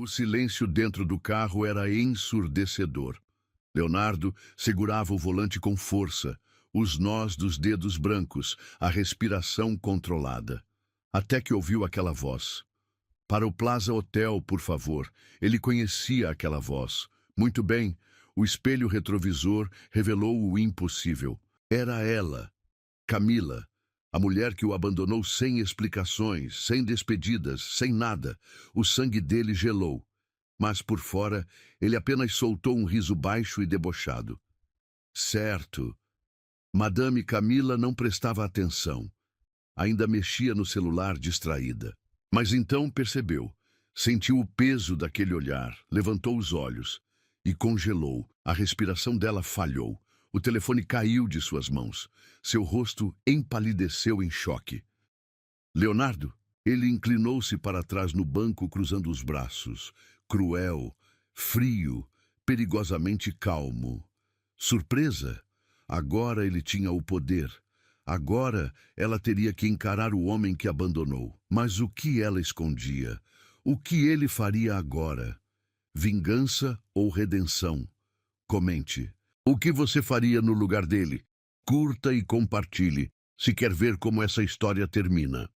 O silêncio dentro do carro era ensurdecedor. Leonardo segurava o volante com força, os nós dos dedos brancos, a respiração controlada. Até que ouviu aquela voz. Para o Plaza Hotel, por favor. Ele conhecia aquela voz. Muito bem, o espelho retrovisor revelou o impossível. Era ela, Camila, a mulher que o abandonou sem explicações, sem despedidas, sem nada. O sangue dele gelou. Mas por fora, ele apenas soltou um riso baixo e debochado. Certo. Madame Camila não prestava atenção. Ainda mexia no celular distraída. Mas então percebeu. Sentiu o peso daquele olhar, levantou os olhos e congelou. A respiração dela falhou. O telefone caiu de suas mãos. Seu rosto empalideceu em choque. Leonardo? Ele inclinou-se para trás no banco, cruzando os braços. Cruel, frio, perigosamente calmo. Surpresa? Agora ele tinha o poder. Agora ela teria que encarar o homem que abandonou. Mas o que ela escondia? O que ele faria agora? Vingança ou redenção? Comente. O que você faria no lugar dele? Curta e compartilhe, se quer ver como essa história termina.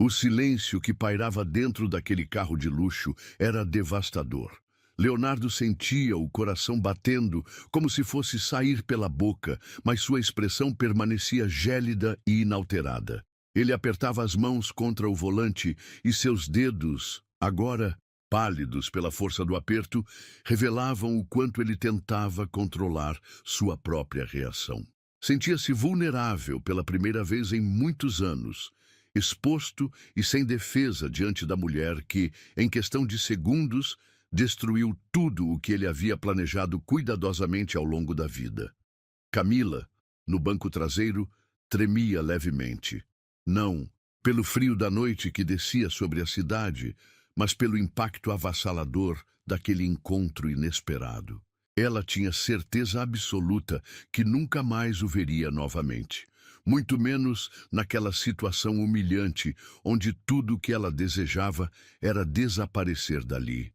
O silêncio que pairava dentro daquele carro de luxo era devastador. Leonardo sentia o coração batendo, como se fosse sair pela boca, mas sua expressão permanecia gélida e inalterada. Ele apertava as mãos contra o volante e seus dedos, agora pálidos pela força do aperto, revelavam o quanto ele tentava controlar sua própria reação. Sentia-se vulnerável pela primeira vez em muitos anos, exposto e sem defesa diante da mulher que, em questão de segundos, destruiu tudo o que ele havia planejado cuidadosamente ao longo da vida. Camila, no banco traseiro, tremia levemente. Não pelo frio da noite que descia sobre a cidade, mas pelo impacto avassalador daquele encontro inesperado. Ela tinha certeza absoluta que nunca mais o veria novamente. Muito menos naquela situação humilhante, onde tudo o que ela desejava era desaparecer dali.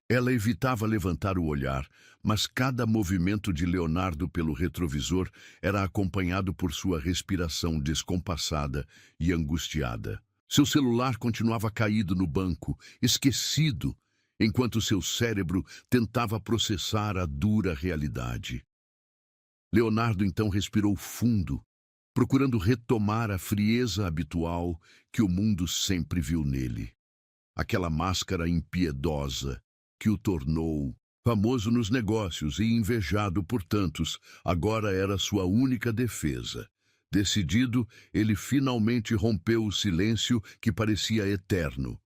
Ela evitava levantar o olhar, mas cada movimento de Leonardo pelo retrovisor era acompanhado por sua respiração descompassada e angustiada. Seu celular continuava caído no banco, esquecido, enquanto seu cérebro tentava processar a dura realidade. Leonardo então respirou fundo, procurando retomar a frieza habitual que o mundo sempre viu nele. Aquela máscara impiedosa que o tornou famoso nos negócios e invejado por tantos, agora era sua única defesa. Decidido, ele finalmente rompeu o silêncio que parecia eterno.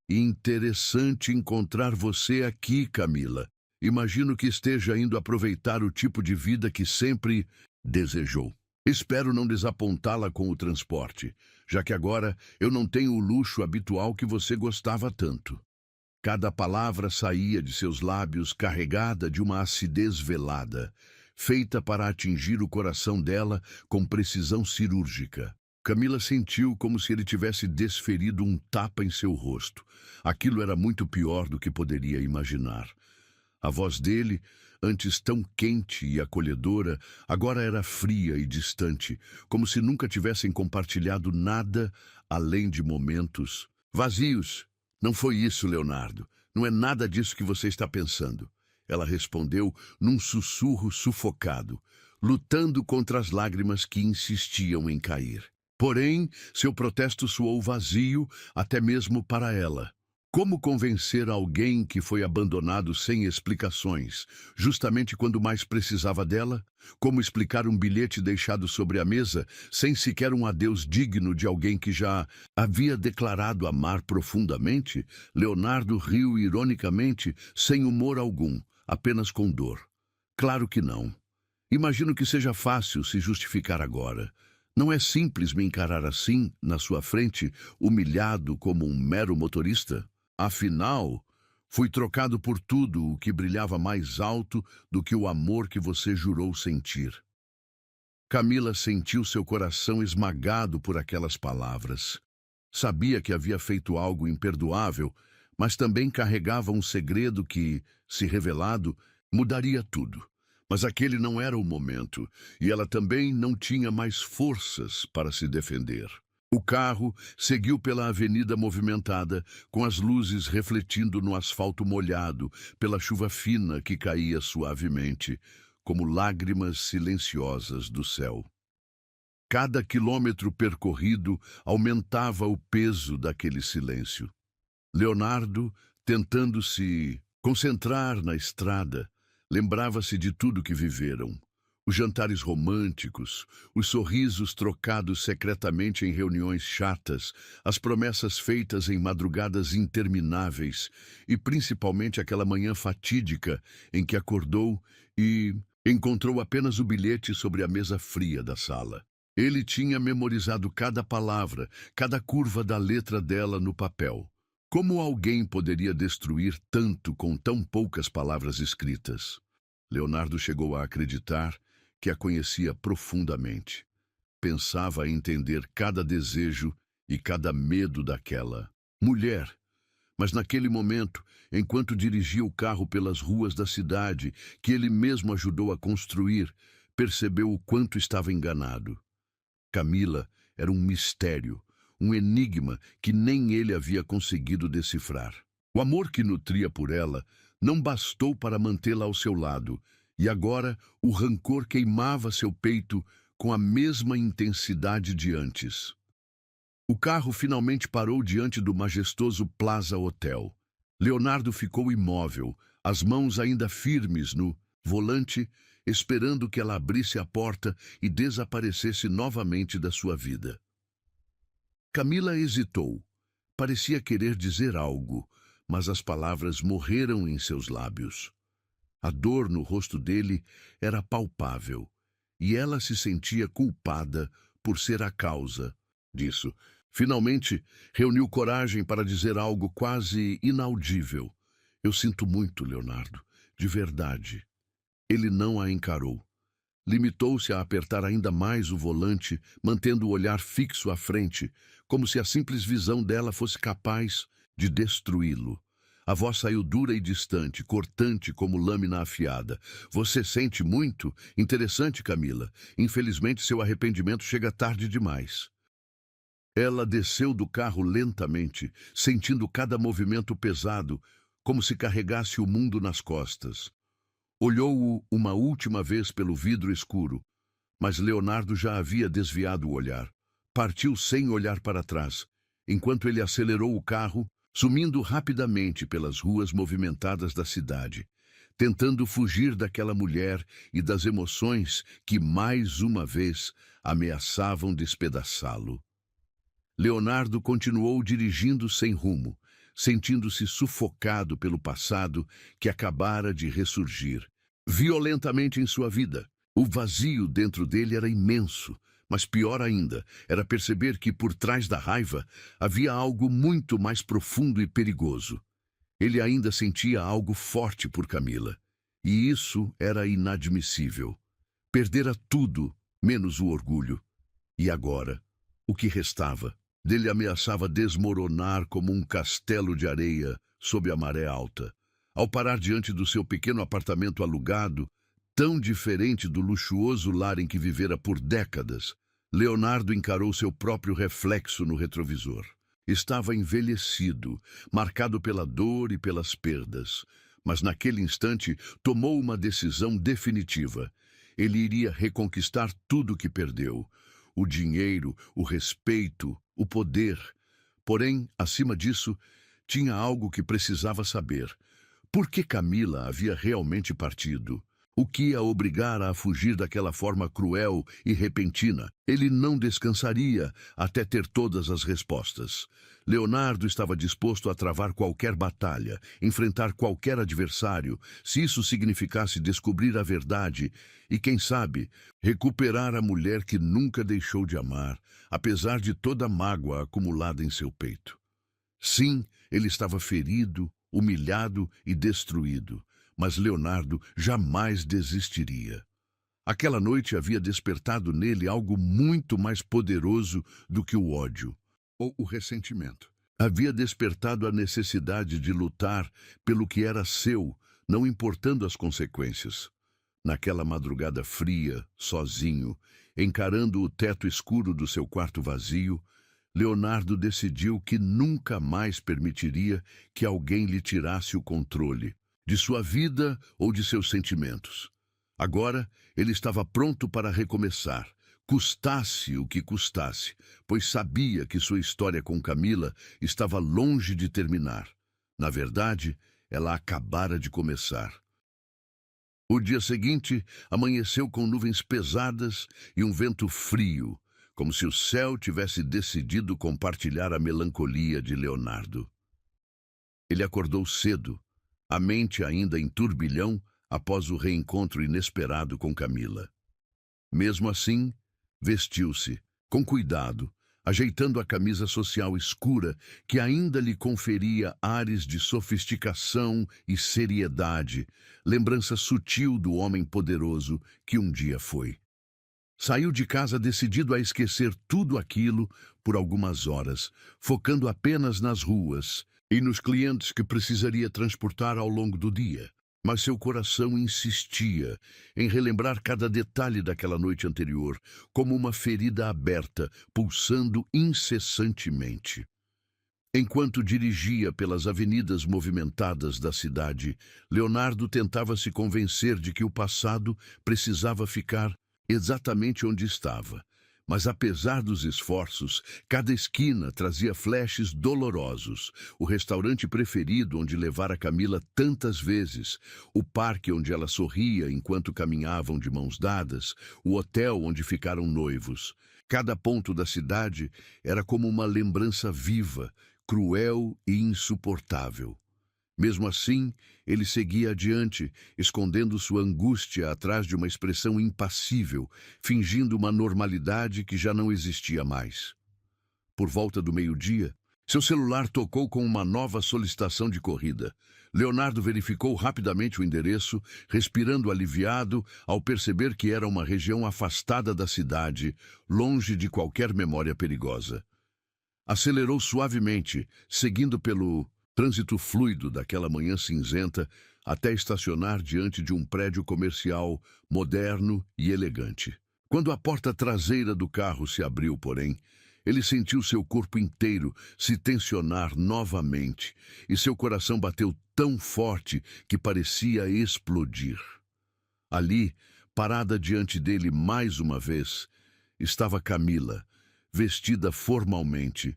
Interessante encontrar você aqui, Camila. Imagino que esteja indo aproveitar o tipo de vida que sempre desejou. Espero não desapontá-la com o transporte, já que agora eu não tenho o luxo habitual que você gostava tanto. Cada palavra saía de seus lábios carregada de uma acidez velada, feita para atingir o coração dela com precisão cirúrgica. Camila sentiu como se ele tivesse desferido um tapa em seu rosto. Aquilo era muito pior do que poderia imaginar. A voz dele, antes tão quente e acolhedora, agora era fria e distante, como se nunca tivessem compartilhado nada além de momentos vazios. Não foi isso, Leonardo. Não é nada disso que você está pensando. Ela respondeu num sussurro sufocado, lutando contra as lágrimas que insistiam em cair. Porém, seu protesto soou vazio até mesmo para ela. Como convencer alguém que foi abandonado sem explicações, justamente quando mais precisava dela? Como explicar um bilhete deixado sobre a mesa sem sequer um adeus digno de alguém que já havia declarado amar profundamente? Leonardo riu ironicamente, sem humor algum, apenas com dor. Claro que não. Imagino que seja fácil se justificar agora. Não é simples me encarar assim, na sua frente, humilhado como um mero motorista? Afinal, fui trocado por tudo o que brilhava mais alto do que o amor que você jurou sentir. Camila sentiu seu coração esmagado por aquelas palavras. Sabia que havia feito algo imperdoável, mas também carregava um segredo que, se revelado, mudaria tudo. Mas aquele não era o momento, e ela também não tinha mais forças para se defender. O carro seguiu pela avenida movimentada, com as luzes refletindo no asfalto molhado pela chuva fina que caía suavemente, como lágrimas silenciosas do céu. Cada quilômetro percorrido aumentava o peso daquele silêncio. Leonardo, tentando se concentrar na estrada, lembrava-se de tudo que viveram. Os jantares românticos, os sorrisos trocados secretamente em reuniões chatas, as promessas feitas em madrugadas intermináveis e principalmente aquela manhã fatídica em que acordou e encontrou apenas o bilhete sobre a mesa fria da sala. Ele tinha memorizado cada palavra, cada curva da letra dela no papel. Como alguém poderia destruir tanto com tão poucas palavras escritas? Leonardo chegou a acreditar que a conhecia profundamente. Pensava entender cada desejo e cada medo daquela mulher. Mas naquele momento, enquanto dirigia o carro pelas ruas da cidade, que ele mesmo ajudou a construir, percebeu o quanto estava enganado. Camila era um mistério, um enigma que nem ele havia conseguido decifrar. O amor que nutria por ela não bastou para mantê-la ao seu lado, e agora o rancor queimava seu peito com a mesma intensidade de antes. O carro finalmente parou diante do majestoso Plaza Hotel. Leonardo ficou imóvel, as mãos ainda firmes no volante, esperando que ela abrisse a porta e desaparecesse novamente da sua vida. Camila hesitou. Parecia querer dizer algo, mas as palavras morreram em seus lábios. A dor no rosto dele era palpável, e ela se sentia culpada por ser a causa disso. Finalmente, reuniu coragem para dizer algo quase inaudível. Eu sinto muito, Leonardo, de verdade. Ele não a encarou. Limitou-se a apertar ainda mais o volante, mantendo o olhar fixo à frente, como se a simples visão dela fosse capaz de destruí-lo. A voz saiu dura e distante, cortante como lâmina afiada. Você sente muito? Interessante, Camila. Infelizmente, seu arrependimento chega tarde demais. Ela desceu do carro lentamente, sentindo cada movimento pesado, como se carregasse o mundo nas costas. Olhou-o uma última vez pelo vidro escuro, mas Leonardo já havia desviado o olhar. Partiu sem olhar para trás, enquanto ele acelerou o carro, sumindo rapidamente pelas ruas movimentadas da cidade, tentando fugir daquela mulher e das emoções que, mais uma vez, ameaçavam despedaçá-lo. Leonardo continuou dirigindo sem rumo, sentindo-se sufocado pelo passado que acabara de ressurgir, violentamente em sua vida. O vazio dentro dele era imenso, mas pior ainda era perceber que por trás da raiva havia algo muito mais profundo e perigoso. Ele ainda sentia algo forte por Camila, e isso era inadmissível. Perdera tudo, menos o orgulho. E agora, o que restava? Dele ameaçava desmoronar como um castelo de areia sob a maré alta. Ao parar diante do seu pequeno apartamento alugado, tão diferente do luxuoso lar em que vivera por décadas, Leonardo encarou seu próprio reflexo no retrovisor. Estava envelhecido, marcado pela dor e pelas perdas, mas naquele instante tomou uma decisão definitiva. Ele iria reconquistar tudo o que perdeu: o dinheiro, o respeito, o poder. Porém, acima disso, tinha algo que precisava saber. Por que Camila havia realmente partido? O que a obrigara a fugir daquela forma cruel e repentina? Ele não descansaria até ter todas as respostas. Leonardo estava disposto a travar qualquer batalha, enfrentar qualquer adversário, se isso significasse descobrir a verdade e, quem sabe, recuperar a mulher que nunca deixou de amar, apesar de toda a mágoa acumulada em seu peito. Sim, ele estava ferido, humilhado e destruído, mas Leonardo jamais desistiria. Aquela noite havia despertado nele algo muito mais poderoso do que o ódio ou o ressentimento. Havia despertado a necessidade de lutar pelo que era seu, não importando as consequências. Naquela madrugada fria, sozinho, encarando o teto escuro do seu quarto vazio, Leonardo decidiu que nunca mais permitiria que alguém lhe tirasse o controle de sua vida ou de seus sentimentos. Agora, ele estava pronto para recomeçar, custasse o que custasse, pois sabia que sua história com Camila estava longe de terminar. Na verdade, ela acabara de começar. O dia seguinte amanheceu com nuvens pesadas e um vento frio, como se o céu tivesse decidido compartilhar a melancolia de Leonardo. Ele acordou cedo, a mente ainda em turbilhão após o reencontro inesperado com Camila. Mesmo assim, vestiu-se, com cuidado, ajeitando a camisa social escura que ainda lhe conferia ares de sofisticação e seriedade, lembrança sutil do homem poderoso que um dia foi. Saiu de casa decidido a esquecer tudo aquilo por algumas horas, focando apenas nas ruas e nos clientes que precisaria transportar ao longo do dia. Mas seu coração insistia em relembrar cada detalhe daquela noite anterior, como uma ferida aberta, pulsando incessantemente. Enquanto dirigia pelas avenidas movimentadas da cidade, Leonardo tentava se convencer de que o passado precisava ficar exatamente onde estava. Mas apesar dos esforços, cada esquina trazia flashes dolorosos. O restaurante preferido onde levara Camila tantas vezes, o parque onde ela sorria enquanto caminhavam de mãos dadas, o hotel onde ficaram noivos. Cada ponto da cidade era como uma lembrança viva, cruel e insuportável. Mesmo assim, ele seguia adiante, escondendo sua angústia atrás de uma expressão impassível, fingindo uma normalidade que já não existia mais. Por volta do meio-dia, seu celular tocou com uma nova solicitação de corrida. Leonardo verificou rapidamente o endereço, respirando aliviado ao perceber que era uma região afastada da cidade, longe de qualquer memória perigosa. Acelerou suavemente, seguindo pelo trânsito fluido daquela manhã cinzenta até estacionar diante de um prédio comercial moderno e elegante. Quando a porta traseira do carro se abriu, porém, ele sentiu seu corpo inteiro se tensionar novamente e seu coração bateu tão forte que parecia explodir. Ali, parada diante dele mais uma vez, estava Camila, vestida formalmente,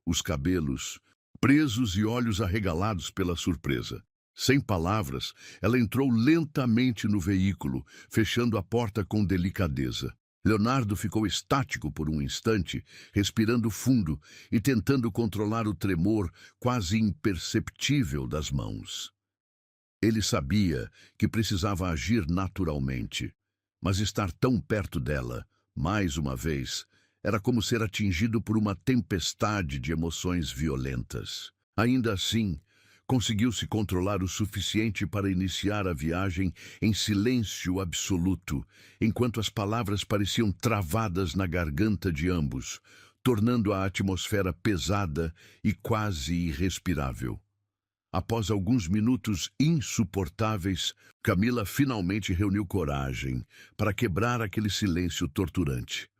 os cabelos presos e olhos arregalados pela surpresa. Sem palavras, ela entrou lentamente no veículo, fechando a porta com delicadeza. Leonardo ficou estático por um instante, respirando fundo e tentando controlar o tremor quase imperceptível das mãos. Ele sabia que precisava agir naturalmente, mas estar tão perto dela, mais uma vez, era como ser atingido por uma tempestade de emoções violentas. Ainda assim, conseguiu se controlar o suficiente para iniciar a viagem em silêncio absoluto, enquanto as palavras pareciam travadas na garganta de ambos, tornando a atmosfera pesada e quase irrespirável. Após alguns minutos insuportáveis, Camila finalmente reuniu coragem para quebrar aquele silêncio torturante.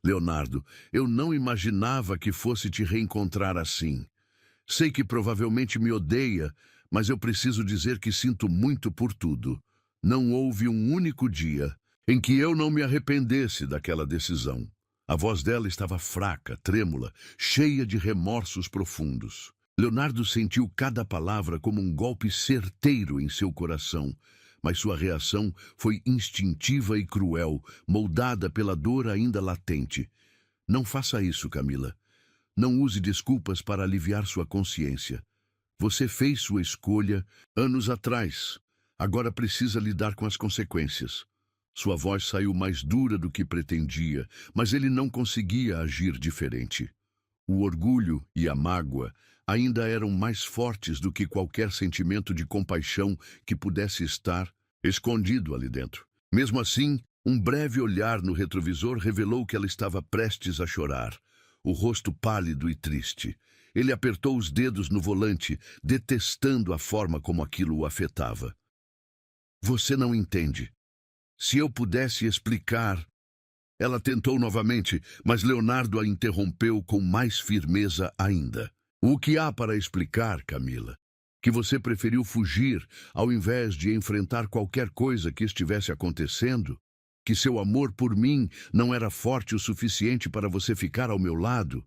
Leonardo, eu não imaginava que fosse te reencontrar assim. Sei que provavelmente me odeia, mas eu preciso dizer que sinto muito por tudo. Não houve um único dia em que eu não me arrependesse daquela decisão. A voz dela estava fraca, trêmula, cheia de remorsos profundos. Leonardo sentiu cada palavra como um golpe certeiro em seu coração, mas sua reação foi instintiva e cruel, moldada pela dor ainda latente. Não faça isso, Camila. Não use desculpas para aliviar sua consciência. Você fez sua escolha anos atrás. Agora precisa lidar com as consequências. Sua voz saiu mais dura do que pretendia, mas ele não conseguia agir diferente. O orgulho e a mágoa ainda eram mais fortes do que qualquer sentimento de compaixão que pudesse estar escondido ali dentro. Mesmo assim, um breve olhar no retrovisor revelou que ela estava prestes a chorar. o rosto pálido e triste. Ele apertou os dedos no volante, detestando a forma como aquilo o afetava. Você não entende. Se eu pudesse explicar... Ela tentou novamente, mas Leonardo a interrompeu com mais firmeza ainda. O que há para explicar, Camila? Que você preferiu fugir ao invés de enfrentar qualquer coisa que estivesse acontecendo? Que seu amor por mim não era forte o suficiente para você ficar ao meu lado?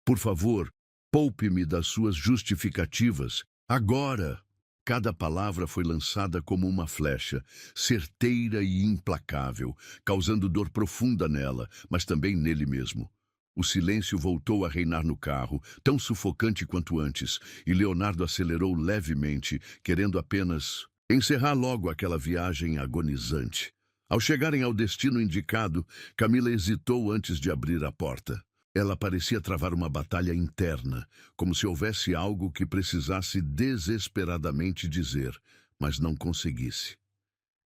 Por favor, poupe-me das suas justificativas. Agora! Cada palavra foi lançada como uma flecha, certeira e implacável, causando dor profunda nela, mas também nele mesmo. O silêncio voltou a reinar no carro, tão sufocante quanto antes, e Leonardo acelerou levemente, querendo apenas encerrar logo aquela viagem agonizante. Ao chegarem ao destino indicado, Camila hesitou antes de abrir a porta. Ela parecia travar uma batalha interna, como se houvesse algo que precisasse desesperadamente dizer, mas não conseguisse.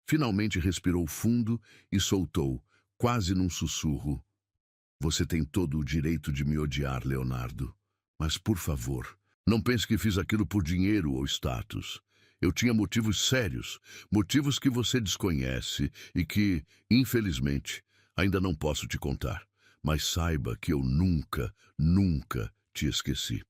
Finalmente respirou fundo e soltou, quase num sussurro. Você tem todo o direito de me odiar, Leonardo. Mas, por favor, não pense que fiz aquilo por dinheiro ou status. Eu tinha motivos sérios, motivos que você desconhece e que, infelizmente, ainda não posso te contar. Mas saiba que eu nunca, nunca te esqueci.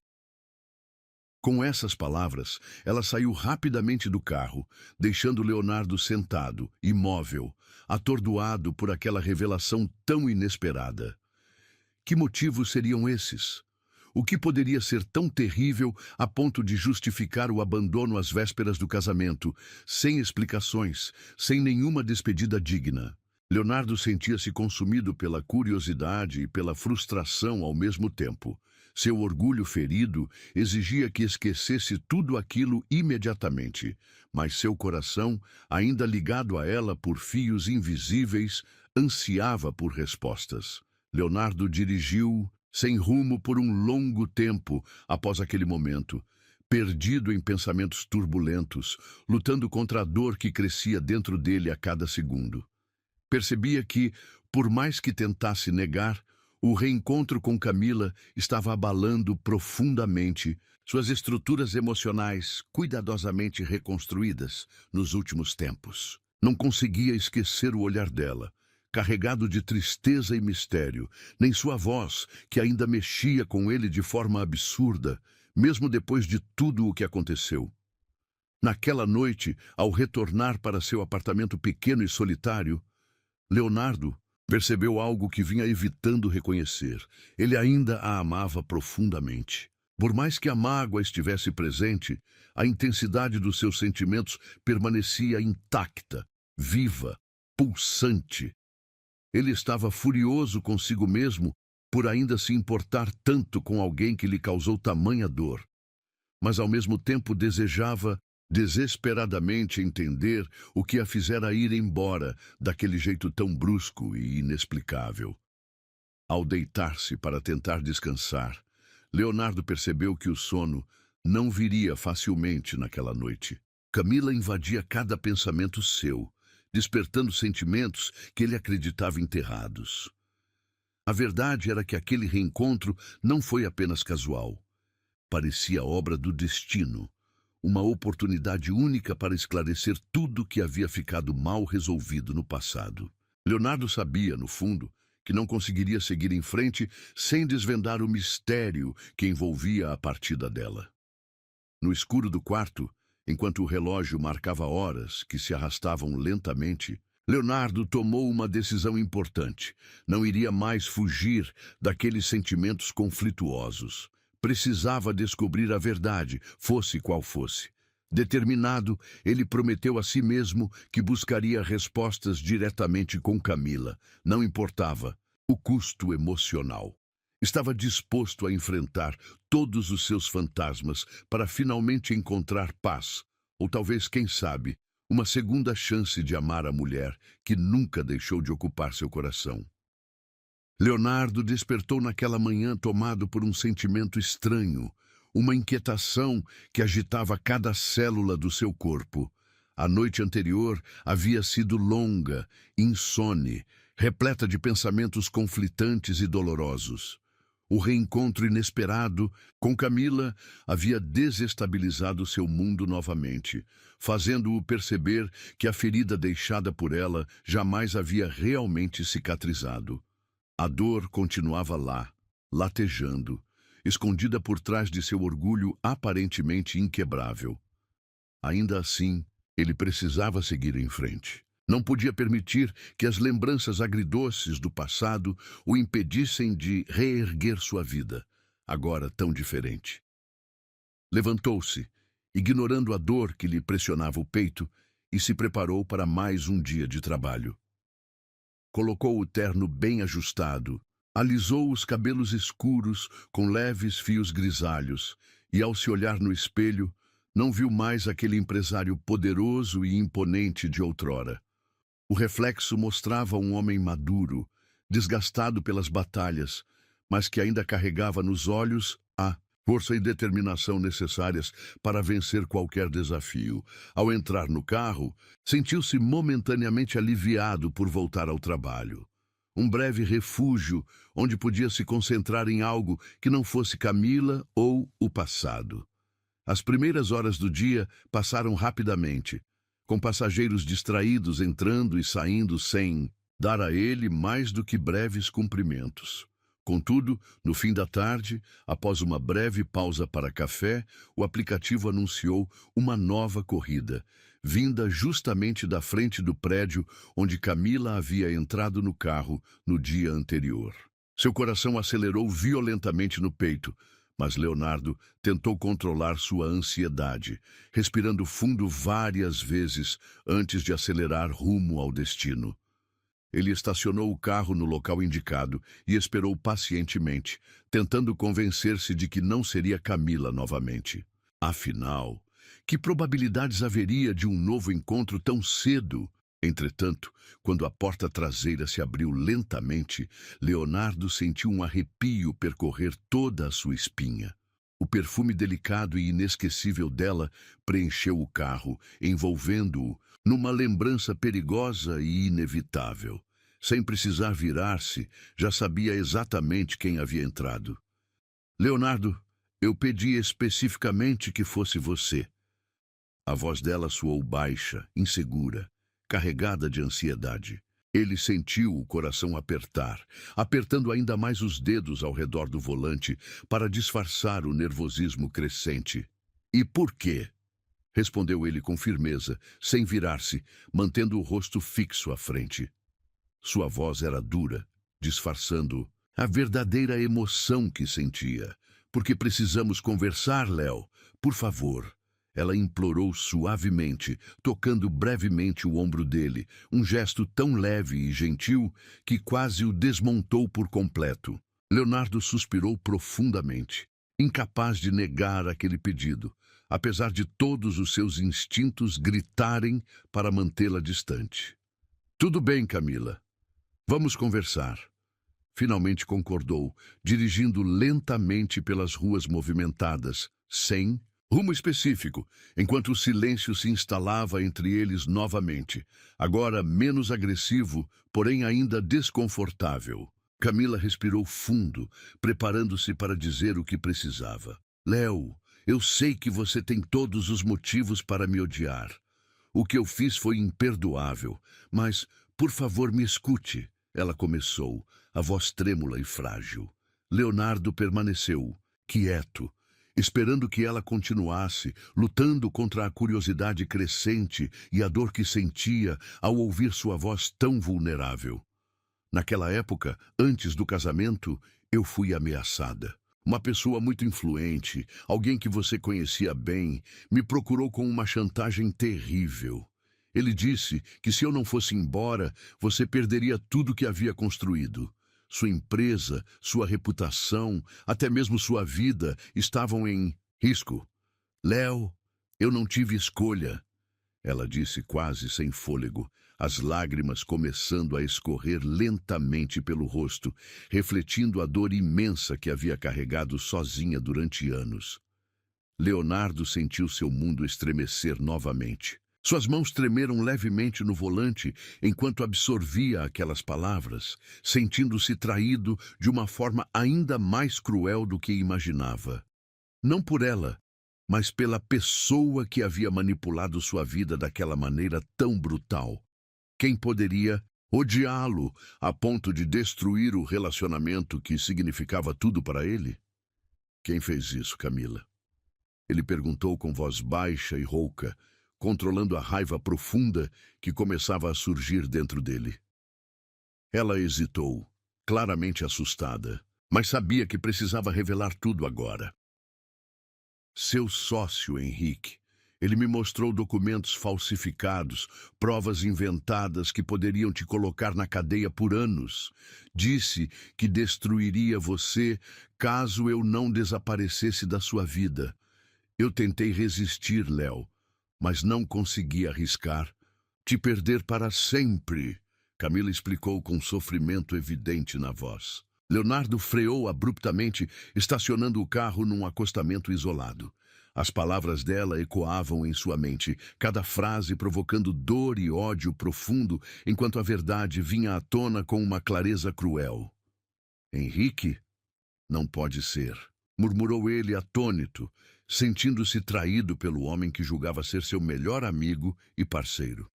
Com essas palavras, ela saiu rapidamente do carro, deixando Leonardo sentado, imóvel, atordoado por aquela revelação tão inesperada. Que motivos seriam esses? O que poderia ser tão terrível a ponto de justificar o abandono às vésperas do casamento, sem explicações, sem nenhuma despedida digna? Leonardo sentia-se consumido pela curiosidade e pela frustração ao mesmo tempo. Seu orgulho ferido exigia que esquecesse tudo aquilo imediatamente, mas seu coração, ainda ligado a ela por fios invisíveis, ansiava por respostas. Leonardo dirigiu sem rumo por um longo tempo após aquele momento, perdido em pensamentos turbulentos, lutando contra a dor que crescia dentro dele a cada segundo. Percebia que, por mais que tentasse negar, o reencontro com Camila estava abalando profundamente suas estruturas emocionais cuidadosamente reconstruídas nos últimos tempos. Não conseguia esquecer o olhar dela, carregado de tristeza e mistério, nem sua voz, que ainda mexia com ele de forma absurda, mesmo depois de tudo o que aconteceu. Naquela noite, ao retornar para seu apartamento pequeno e solitário, Leonardo percebeu algo que vinha evitando reconhecer. Ele ainda a amava profundamente. Por mais que a mágoa estivesse presente, a intensidade dos seus sentimentos permanecia intacta, viva, pulsante. Ele estava furioso consigo mesmo por ainda se importar tanto com alguém que lhe causou tamanha dor, mas ao mesmo tempo desejava desesperadamente entender o que a fizera ir embora daquele jeito tão brusco e inexplicável. Ao deitar-se para tentar descansar, Leonardo percebeu que o sono não viria facilmente naquela noite. Camila invadia cada pensamento seu, despertando sentimentos que ele acreditava enterrados. A verdade era que aquele reencontro não foi apenas casual. Parecia obra do destino, uma oportunidade única para esclarecer tudo que havia ficado mal resolvido no passado. Leonardo sabia, no fundo, que não conseguiria seguir em frente sem desvendar o mistério que envolvia a partida dela. No escuro do quarto, enquanto o relógio marcava horas que se arrastavam lentamente, Leonardo tomou uma decisão importante. Não iria mais fugir daqueles sentimentos conflituosos. Precisava descobrir a verdade, fosse qual fosse. Determinado, ele prometeu a si mesmo que buscaria respostas diretamente com Camila. Não importava o custo emocional. Estava disposto a enfrentar todos os seus fantasmas para finalmente encontrar paz, ou talvez, quem sabe, uma segunda chance de amar a mulher que nunca deixou de ocupar seu coração. Leonardo despertou naquela manhã tomado por um sentimento estranho, uma inquietação que agitava cada célula do seu corpo. A noite anterior havia sido longa, insone, repleta de pensamentos conflitantes e dolorosos. O reencontro inesperado com Camila havia desestabilizado seu mundo novamente, fazendo-o perceber que a ferida deixada por ela jamais havia realmente cicatrizado. A dor continuava lá, latejando, escondida por trás de seu orgulho aparentemente inquebrável. Ainda assim, ele precisava seguir em frente. Não podia permitir que as lembranças agridoces do passado o impedissem de reerguer sua vida, agora tão diferente. Levantou-se, ignorando a dor que lhe pressionava o peito, e se preparou para mais um dia de trabalho. Colocou o terno bem ajustado, alisou os cabelos escuros com leves fios grisalhos e, ao se olhar no espelho, não viu mais aquele empresário poderoso e imponente de outrora. O reflexo mostrava um homem maduro, desgastado pelas batalhas, mas que ainda carregava nos olhos a força e determinação necessárias para vencer qualquer desafio. Ao entrar no carro, sentiu-se momentaneamente aliviado por voltar ao trabalho. Um breve refúgio onde podia se concentrar em algo que não fosse Camila ou o passado. As primeiras horas do dia passaram rapidamente, com passageiros distraídos entrando e saindo sem dar a ele mais do que breves cumprimentos. Contudo, no fim da tarde, após uma breve pausa para café, o aplicativo anunciou uma nova corrida, vinda justamente da frente do prédio onde Camila havia entrado no carro no dia anterior. Seu coração acelerou violentamente no peito, mas Leonardo tentou controlar sua ansiedade, respirando fundo várias vezes antes de acelerar rumo ao destino. Ele estacionou o carro no local indicado e esperou pacientemente, tentando convencer-se de que não seria Camila novamente. Afinal, que probabilidades haveria de um novo encontro tão cedo? Entretanto, quando a porta traseira se abriu lentamente, Leonardo sentiu um arrepio percorrer toda a sua espinha. O perfume delicado e inesquecível dela preencheu o carro, envolvendo-o numa lembrança perigosa e inevitável. Sem precisar virar-se, já sabia exatamente quem havia entrado. Leonardo, eu pedi especificamente que fosse você. A voz dela soou baixa, insegura, carregada de ansiedade. Ele sentiu o coração apertar, apertando ainda mais os dedos ao redor do volante para disfarçar o nervosismo crescente. E por quê? Respondeu ele com firmeza, sem virar-se, mantendo o rosto fixo à frente. Sua voz era dura, disfarçando a verdadeira emoção que sentia. Porque precisamos conversar, Léo. Por favor. Ela implorou suavemente, tocando brevemente o ombro dele, um gesto tão leve e gentil que quase o desmontou por completo. Leonardo suspirou profundamente, incapaz de negar aquele pedido, apesar de todos os seus instintos gritarem para mantê-la distante. Tudo bem, Camila. Vamos conversar. Finalmente concordou, dirigindo lentamente pelas ruas movimentadas, sem rumo específico, enquanto o silêncio se instalava entre eles novamente, agora menos agressivo, porém ainda desconfortável. Camila respirou fundo, preparando-se para dizer o que precisava. Léo, eu sei que você tem todos os motivos para me odiar. O que eu fiz foi imperdoável, mas, por favor, me escute. Ela começou, a voz trêmula e frágil. Leonardo permaneceu, quieto, esperando que ela continuasse, lutando contra a curiosidade crescente e a dor que sentia ao ouvir sua voz tão vulnerável. Naquela época, antes do casamento, eu fui ameaçada. Uma pessoa muito influente, alguém que você conhecia bem, me procurou com uma chantagem terrível. Ele disse que se eu não fosse embora, você perderia tudo que havia construído. Sua empresa, sua reputação, até mesmo sua vida estavam em risco. Léo, eu não tive escolha. Ela disse quase sem fôlego, as lágrimas começando a escorrer lentamente pelo rosto, refletindo a dor imensa que havia carregado sozinha durante anos. Leonardo sentiu seu mundo estremecer novamente. Suas mãos tremeram levemente no volante enquanto absorvia aquelas palavras, sentindo-se traído de uma forma ainda mais cruel do que imaginava. Não por ela, mas pela pessoa que havia manipulado sua vida daquela maneira tão brutal. Quem poderia odiá-lo a ponto de destruir o relacionamento que significava tudo para ele? Quem fez isso, Camila? Ele perguntou com voz baixa e rouca, controlando a raiva profunda que começava a surgir dentro dele. Ela hesitou, claramente assustada, mas sabia que precisava revelar tudo agora. Seu sócio, Henrique. Ele me mostrou documentos falsificados, provas inventadas que poderiam te colocar na cadeia por anos. Disse que destruiria você caso eu não desaparecesse da sua vida. Eu tentei resistir, Léo, mas não consegui arriscar. Te perder para sempre, Camila explicou com sofrimento evidente na voz. Leonardo freou abruptamente, estacionando o carro num acostamento isolado. As palavras dela ecoavam em sua mente, cada frase provocando dor e ódio profundo, enquanto a verdade vinha à tona com uma clareza cruel. Henrique? Não pode ser, murmurou ele atônito, sentindo-se traído pelo homem que julgava ser seu melhor amigo e parceiro.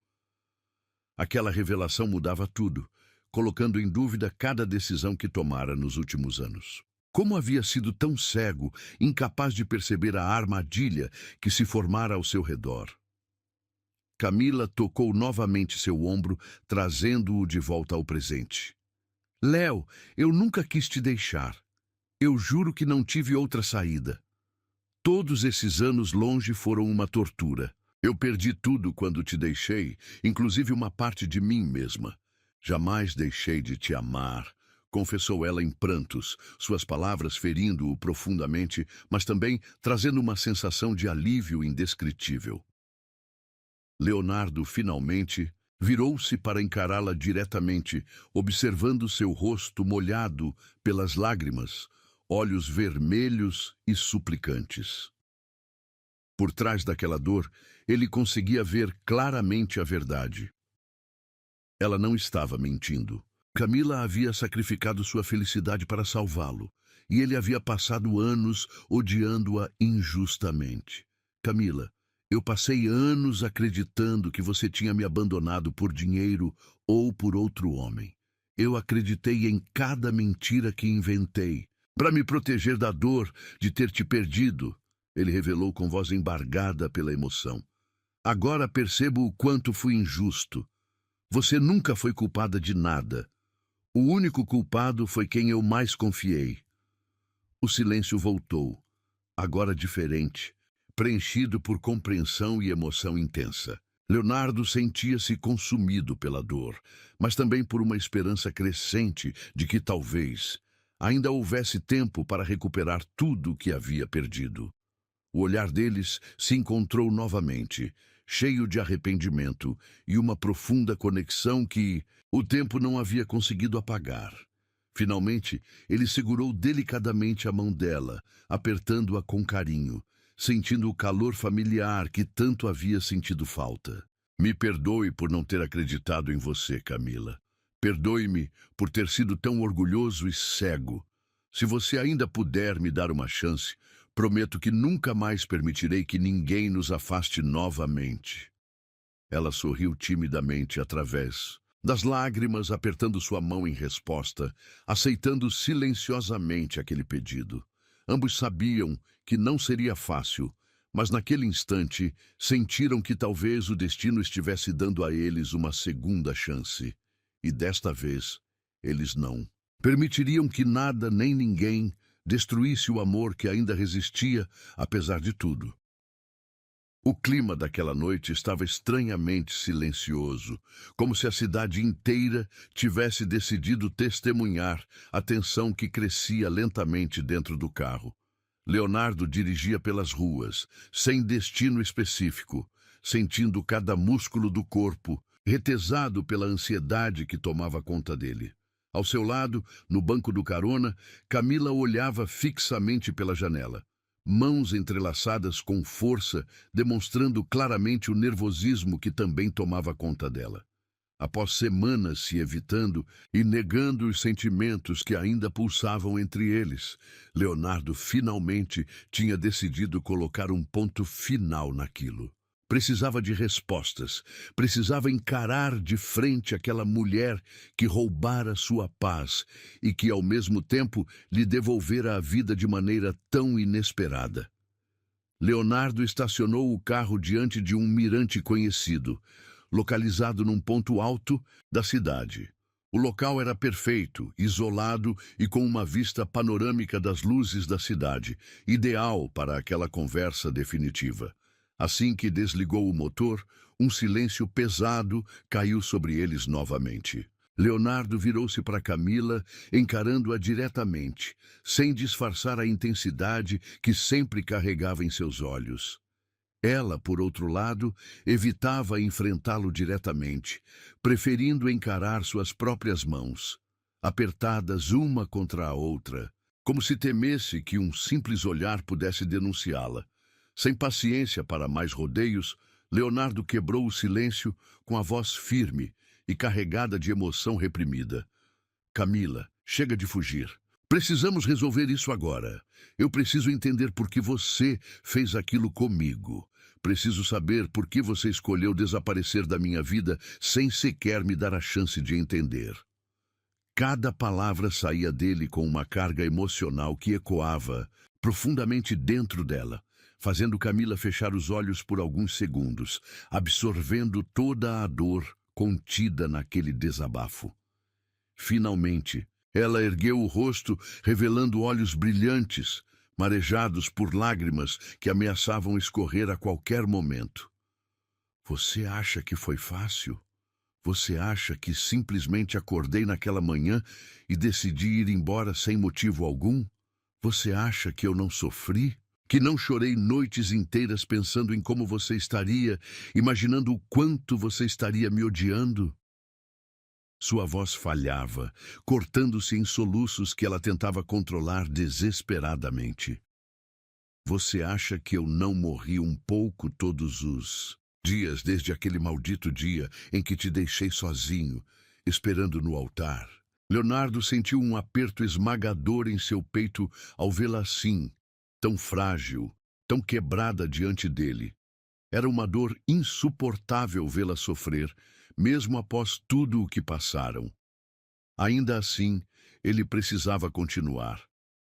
Aquela revelação mudava tudo, colocando em dúvida cada decisão que tomara nos últimos anos. Como havia sido tão cego, incapaz de perceber a armadilha que se formara ao seu redor? Camila tocou novamente seu ombro, trazendo-o de volta ao presente. Léo, eu nunca quis te deixar. Eu juro que não tive outra saída. Todos esses anos longe foram uma tortura. Eu perdi tudo quando te deixei, inclusive uma parte de mim mesma. Jamais deixei de te amar, confessou ela em prantos, suas palavras ferindo-o profundamente, mas também trazendo uma sensação de alívio indescritível. Leonardo, finalmente, virou-se para encará-la diretamente, observando seu rosto molhado pelas lágrimas, olhos vermelhos e suplicantes. Por trás daquela dor, ele conseguia ver claramente a verdade. Ela não estava mentindo. Camila havia sacrificado sua felicidade para salvá-lo, e ele havia passado anos odiando-a injustamente. Camila, eu passei anos acreditando que você tinha me abandonado por dinheiro ou por outro homem. Eu acreditei em cada mentira que inventei, para me proteger da dor de ter te perdido, ele revelou com voz embargada pela emoção. Agora percebo o quanto fui injusto. Você nunca foi culpada de nada. O único culpado foi quem eu mais confiei. O silêncio voltou, agora diferente, preenchido por compreensão e emoção intensa. Leonardo sentia-se consumido pela dor, mas também por uma esperança crescente de que talvez ainda houvesse tempo para recuperar tudo o que havia perdido. O olhar deles se encontrou novamente, cheio de arrependimento e uma profunda conexão que o tempo não havia conseguido apagar. Finalmente, ele segurou delicadamente a mão dela, apertando-a com carinho, sentindo o calor familiar que tanto havia sentido falta. Me perdoe por não ter acreditado em você, Camila. Perdoe-me por ter sido tão orgulhoso e cego. Se você ainda puder me dar uma chance, prometo que nunca mais permitirei que ninguém nos afaste novamente. Ela sorriu timidamente através das lágrimas, apertando sua mão em resposta, aceitando silenciosamente aquele pedido. Ambos sabiam que não seria fácil, mas naquele instante sentiram que talvez o destino estivesse dando a eles uma segunda chance. E desta vez, eles não permitiriam que nada nem ninguém destruísse o amor que ainda resistia, apesar de tudo. O clima daquela noite estava estranhamente silencioso, como se a cidade inteira tivesse decidido testemunhar a tensão que crescia lentamente dentro do carro. Leonardo dirigia pelas ruas, sem destino específico, sentindo cada músculo do corpo, retesado pela ansiedade que tomava conta dele. Ao seu lado, no banco do carona, Camila olhava fixamente pela janela. mãos entrelaçadas com força, demonstrando claramente o nervosismo que também tomava conta dela. Após semanas se evitando e negando os sentimentos que ainda pulsavam entre eles, Leonardo finalmente tinha decidido colocar um ponto final naquilo. Precisava de respostas, precisava encarar de frente aquela mulher que roubara sua paz e que, ao mesmo tempo, lhe devolvera a vida de maneira tão inesperada. Leonardo estacionou o carro diante de um mirante conhecido, localizado num ponto alto da cidade. O local era perfeito, isolado e com uma vista panorâmica das luzes da cidade, ideal para aquela conversa definitiva. Assim que desligou o motor, um silêncio pesado caiu sobre eles novamente. Leonardo virou-se para Camila, encarando-a diretamente, sem disfarçar a intensidade que sempre carregava em seus olhos. Ela, por outro lado, evitava enfrentá-lo diretamente, preferindo encarar suas próprias mãos, apertadas uma contra a outra, como se temesse que um simples olhar pudesse denunciá-la. Sem paciência para mais rodeios, Leonardo quebrou o silêncio com a voz firme e carregada de emoção reprimida. Camila, chega de fugir. Precisamos resolver isso agora. Eu preciso entender por que você fez aquilo comigo. Preciso saber por que você escolheu desaparecer da minha vida sem sequer me dar a chance de entender. Cada palavra saía dele com uma carga emocional que ecoava profundamente dentro dela, fazendo Camila fechar os olhos por alguns segundos, absorvendo toda a dor contida naquele desabafo. Finalmente, ela ergueu o rosto, revelando olhos brilhantes, marejados por lágrimas que ameaçavam escorrer a qualquer momento. Você acha que foi fácil? Você acha que simplesmente acordei naquela manhã e decidi ir embora sem motivo algum? Você acha que eu não sofri? Que não chorei noites inteiras pensando em como você estaria, imaginando o quanto você estaria me odiando? Sua voz falhava, cortando-se em soluços que ela tentava controlar desesperadamente. Você acha que eu não morri um pouco todos os dias desde aquele maldito dia em que te deixei sozinho, esperando no altar? Leonardo sentiu um aperto esmagador em seu peito ao vê-la assim, tão frágil, tão quebrada diante dele. Era uma dor insuportável vê-la sofrer, mesmo após tudo o que passaram. Ainda assim, ele precisava continuar.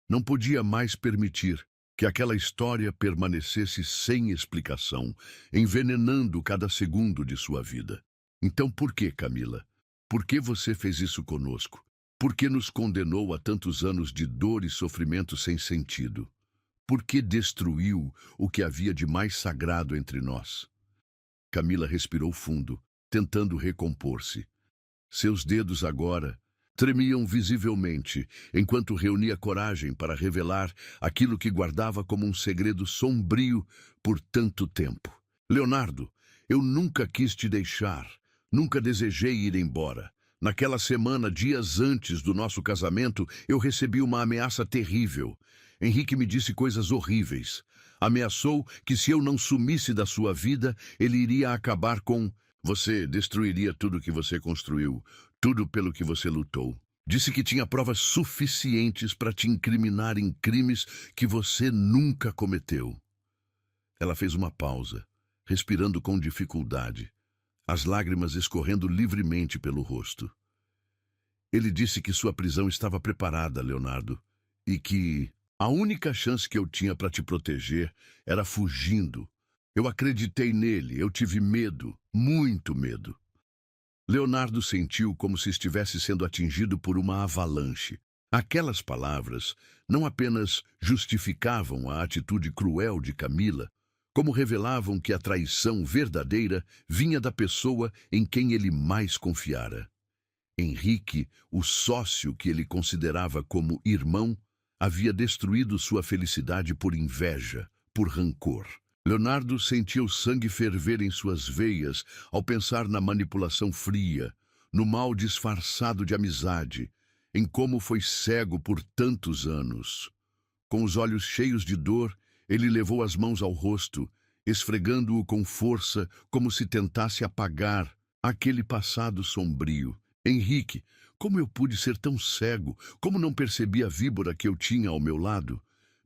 Não podia mais permitir que aquela história permanecesse sem explicação, envenenando cada segundo de sua vida. Então por que, Camila? Por que você fez isso conosco? Por que nos condenou a tantos anos de dor e sofrimento sem sentido? Por que destruiu o que havia de mais sagrado entre nós? Camila respirou fundo, tentando recompor-se. Seus dedos agora tremiam visivelmente, enquanto reunia coragem para revelar aquilo que guardava como um segredo sombrio por tanto tempo. Leonardo, eu nunca quis te deixar, nunca desejei ir embora. Naquela semana, dias antes do nosso casamento, eu recebi uma ameaça terrível. Henrique me disse coisas horríveis. Ameaçou que se eu não sumisse da sua vida, ele iria acabar com... Você destruiria tudo que você construiu, tudo pelo que você lutou. Disse que tinha provas suficientes para te incriminar em crimes que você nunca cometeu. Ela fez uma pausa, respirando com dificuldade, as lágrimas escorrendo livremente pelo rosto. Ele disse que sua prisão estava preparada, Leonardo, e que a única chance que eu tinha para te proteger era fugindo. Eu acreditei nele, eu tive medo, muito medo. Leonardo sentiu como se estivesse sendo atingido por uma avalanche. Aquelas palavras não apenas justificavam a atitude cruel de Camila, como revelavam que a traição verdadeira vinha da pessoa em quem ele mais confiara. Henrique, o sócio que ele considerava como irmão, havia destruído sua felicidade por inveja, por rancor. Leonardo sentia o sangue ferver em suas veias ao pensar na manipulação fria, no mal disfarçado de amizade, em como foi cego por tantos anos. Com os olhos cheios de dor, Ele levou as mãos ao rosto, esfregando-o com força, como se tentasse apagar aquele passado sombrio. Henrique, como eu pude ser tão cego? Como não percebi a víbora que eu tinha ao meu lado?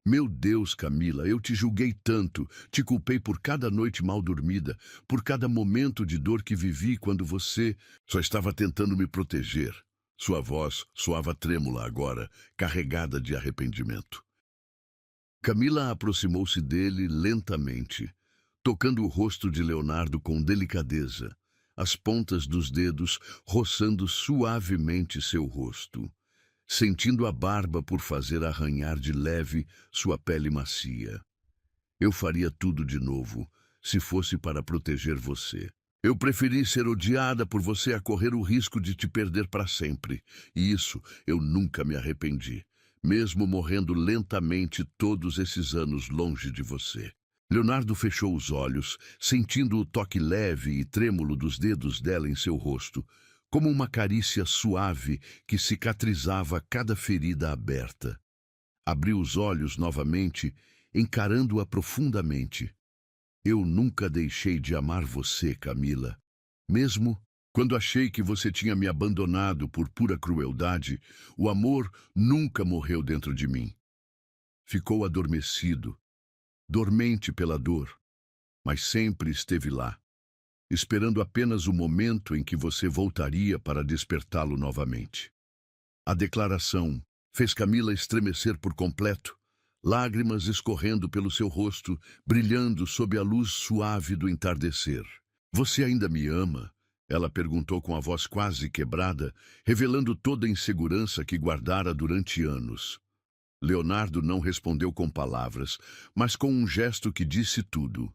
Meu Deus, Camila, eu te julguei tanto, te culpei por cada noite mal dormida, por cada momento de dor que vivi quando você só estava tentando me proteger. Sua voz soava trêmula agora, carregada de arrependimento. Camila aproximou-se dele lentamente, tocando o rosto de Leonardo com delicadeza, as pontas dos dedos roçando suavemente seu rosto, sentindo a barba por fazer arranhar de leve sua pele macia. Eu faria tudo de novo, se fosse para proteger você. Eu preferi ser odiada por você a correr o risco de te perder para sempre. E isso eu nunca me arrependi, mesmo morrendo lentamente todos esses anos longe de você. Leonardo fechou os olhos, sentindo o toque leve e trêmulo dos dedos dela em seu rosto, como uma carícia suave que cicatrizava cada ferida aberta. Abriu os olhos novamente, encarando-a profundamente. Eu nunca deixei de amar você, Camila. Mesmo quando achei que você tinha me abandonado por pura crueldade, o amor nunca morreu dentro de mim. Ficou adormecido, dormente pela dor, mas sempre esteve lá, esperando apenas o momento em que você voltaria para despertá-lo novamente. A declaração fez Camila estremecer por completo, lágrimas escorrendo pelo seu rosto, brilhando sob a luz suave do entardecer. Você ainda me ama? Ela perguntou com a voz quase quebrada, revelando toda a insegurança que guardara durante anos. Leonardo não respondeu com palavras, mas com um gesto que disse tudo.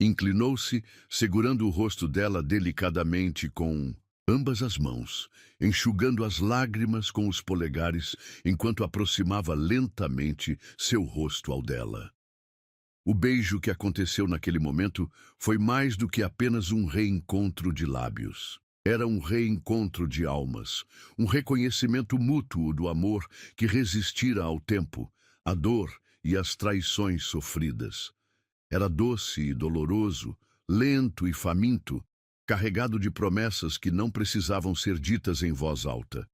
Inclinou-se, segurando o rosto dela delicadamente com ambas as mãos, enxugando as lágrimas com os polegares, enquanto aproximava lentamente seu rosto ao dela. O beijo que aconteceu naquele momento foi mais do que apenas um reencontro de lábios. Era um reencontro de almas, um reconhecimento mútuo do amor que resistira ao tempo, à dor e às traições sofridas. Era doce e doloroso, lento e faminto, carregado de promessas que não precisavam ser ditas em voz alta.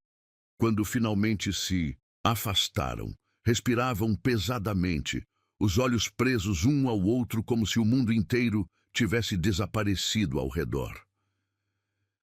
Quando finalmente se afastaram, respiravam pesadamente, os olhos presos um ao outro como se o mundo inteiro tivesse desaparecido ao redor.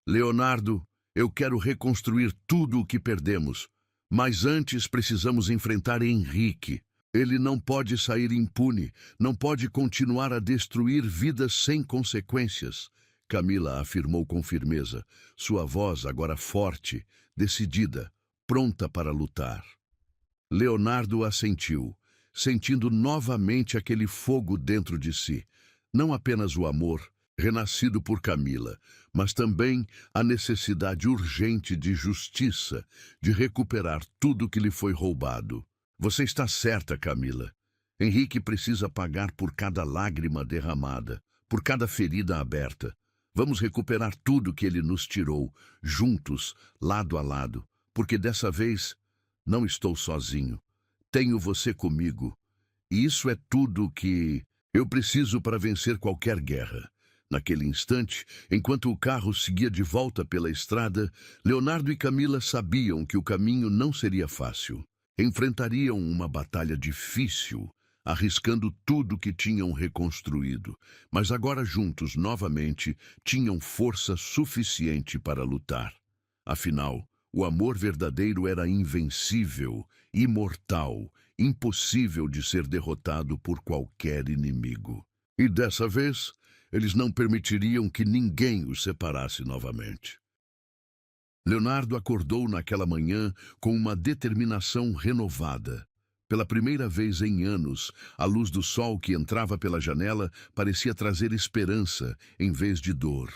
Leonardo, eu quero reconstruir tudo o que perdemos, mas antes precisamos enfrentar Henrique. Ele não pode sair impune, não pode continuar a destruir vidas sem consequências, Camila afirmou com firmeza, sua voz agora forte, decidida, pronta para lutar. Leonardo assentiu, sentindo novamente aquele fogo dentro de si, não apenas o amor, renascido por Camila, mas também a necessidade urgente de justiça, de recuperar tudo que lhe foi roubado. Você está certa, Camila. Henrique precisa pagar por cada lágrima derramada, por cada ferida aberta. Vamos recuperar tudo que ele nos tirou, juntos, lado a lado, porque dessa vez não estou sozinho. Tenho você comigo. E isso é tudo que eu preciso para vencer qualquer guerra. Naquele instante, enquanto o carro seguia de volta pela estrada, Leonardo e Camila sabiam que o caminho não seria fácil. Enfrentariam uma batalha difícil, arriscando tudo que tinham reconstruído, mas agora juntos novamente tinham força suficiente para lutar. Afinal, o amor verdadeiro era invencível, imortal, impossível de ser derrotado por qualquer inimigo. E dessa vez, eles não permitiriam que ninguém os separasse novamente. Leonardo acordou naquela manhã com uma determinação renovada. Pela primeira vez em anos, a luz do sol que entrava pela janela parecia trazer esperança em vez de dor.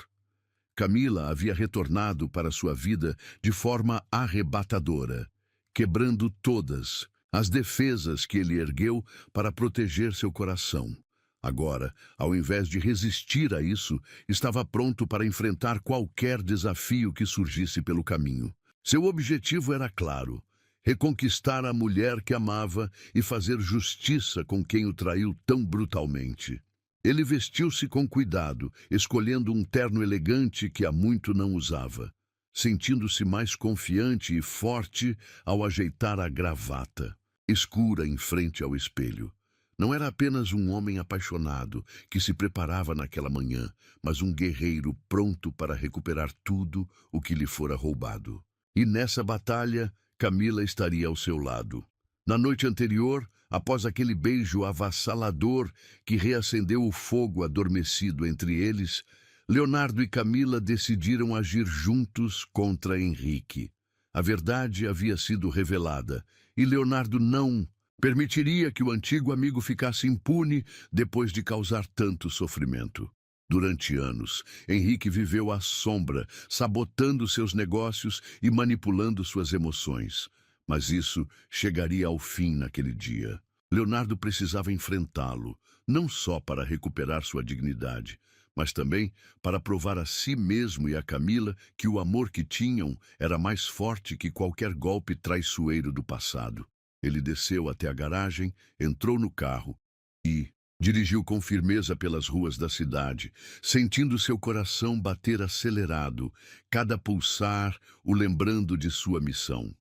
Camila havia retornado para sua vida de forma arrebatadora, quebrando todas as defesas que ele ergueu para proteger seu coração. Agora, ao invés de resistir a isso, estava pronto para enfrentar qualquer desafio que surgisse pelo caminho. Seu objetivo era claro: reconquistar a mulher que amava e fazer justiça com quem o traiu tão brutalmente. Ele vestiu-se com cuidado, escolhendo um terno elegante que há muito não usava, sentindo-se mais confiante e forte ao ajeitar a gravata, escura em frente ao espelho. Não era apenas um homem apaixonado que se preparava naquela manhã, mas um guerreiro pronto para recuperar tudo o que lhe fora roubado. E nessa batalha, Camila estaria ao seu lado. Na noite anterior, após aquele beijo avassalador que reacendeu o fogo adormecido entre eles, Leonardo e Camila decidiram agir juntos contra Henrique. A verdade havia sido revelada, e Leonardo não permitiria que o antigo amigo ficasse impune depois de causar tanto sofrimento. Durante anos, Henrique viveu à sombra, sabotando seus negócios e manipulando suas emoções. Mas isso chegaria ao fim naquele dia. Leonardo precisava enfrentá-lo, não só para recuperar sua dignidade, mas também para provar a si mesmo e a Camila que o amor que tinham era mais forte que qualquer golpe traiçoeiro do passado. Ele desceu até a garagem, entrou no carro e dirigiu com firmeza pelas ruas da cidade, sentindo seu coração bater acelerado, cada pulsar o lembrando de sua missão.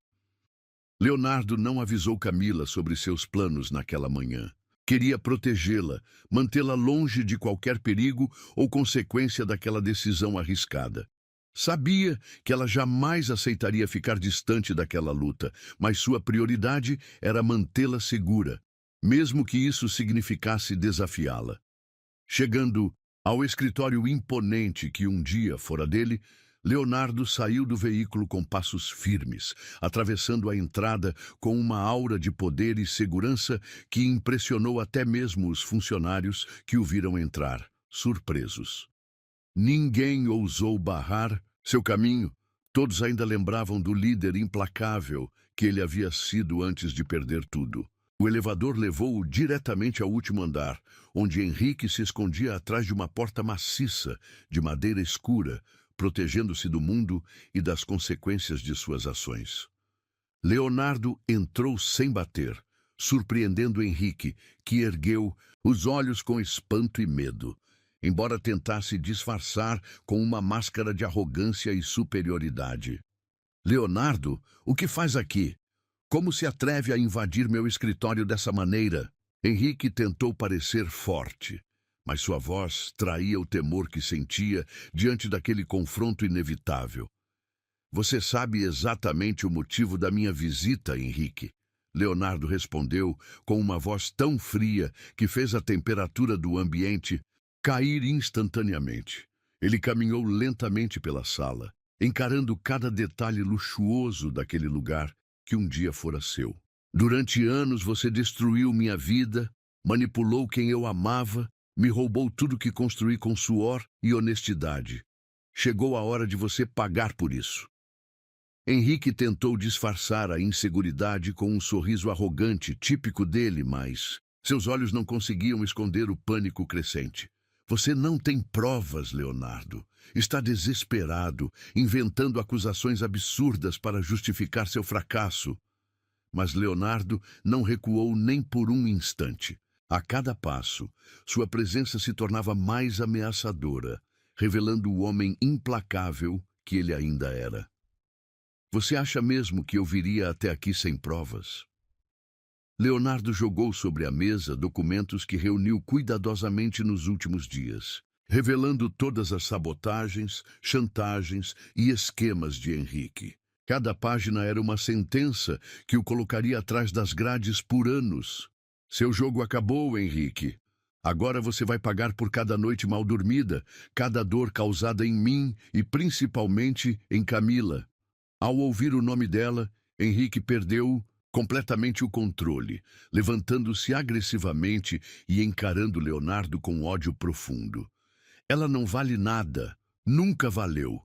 Leonardo não avisou Camila sobre seus planos naquela manhã. Queria protegê-la, mantê-la longe de qualquer perigo ou consequência daquela decisão arriscada. Sabia que ela jamais aceitaria ficar distante daquela luta, mas sua prioridade era mantê-la segura, mesmo que isso significasse desafiá-la. Chegando ao escritório imponente que um dia fora dele, Leonardo saiu do veículo com passos firmes, atravessando a entrada com uma aura de poder e segurança que impressionou até mesmo os funcionários que o viram entrar, surpresos. Ninguém ousou barrar seu caminho. Todos ainda lembravam do líder implacável que ele havia sido antes de perder tudo. O elevador levou-o diretamente ao último andar, onde Henrique se escondia atrás de uma porta maciça, de madeira escura, protegendo-se do mundo e das consequências de suas ações. Leonardo entrou sem bater, surpreendendo Henrique, que ergueu os olhos com espanto e medo, embora tentasse disfarçar com uma máscara de arrogância e superioridade. "Leonardo, o que faz aqui? Como se atreve a invadir meu escritório dessa maneira?" Henrique tentou parecer forte, mas sua voz traía o temor que sentia diante daquele confronto inevitável. "Você sabe exatamente o motivo da minha visita, Henrique." Leonardo respondeu com uma voz tão fria que fez a temperatura do ambiente cair instantaneamente. Ele caminhou lentamente pela sala, encarando cada detalhe luxuoso daquele lugar que um dia fora seu. "Durante anos você destruiu minha vida, manipulou quem eu amava, me roubou tudo que construí com suor e honestidade. Chegou a hora de você pagar por isso." Henrique tentou disfarçar a inseguridade com um sorriso arrogante, típico dele, mas seus olhos não conseguiam esconder o pânico crescente. "Você não tem provas, Leonardo. Está desesperado, inventando acusações absurdas para justificar seu fracasso." Mas Leonardo não recuou nem por um instante. A cada passo, sua presença se tornava mais ameaçadora, revelando o homem implacável que ele ainda era. "Você acha mesmo que eu viria até aqui sem provas?" Leonardo jogou sobre a mesa documentos que reuniu cuidadosamente nos últimos dias, revelando todas as sabotagens, chantagens e esquemas de Henrique. Cada página era uma sentença que o colocaria atrás das grades por anos. "Seu jogo acabou, Henrique. Agora você vai pagar por cada noite mal dormida, cada dor causada em mim e principalmente em Camila." Ao ouvir o nome dela, Henrique perdeu completamente o controle, levantando-se agressivamente e encarando Leonardo com ódio profundo. "Ela não vale nada, nunca valeu.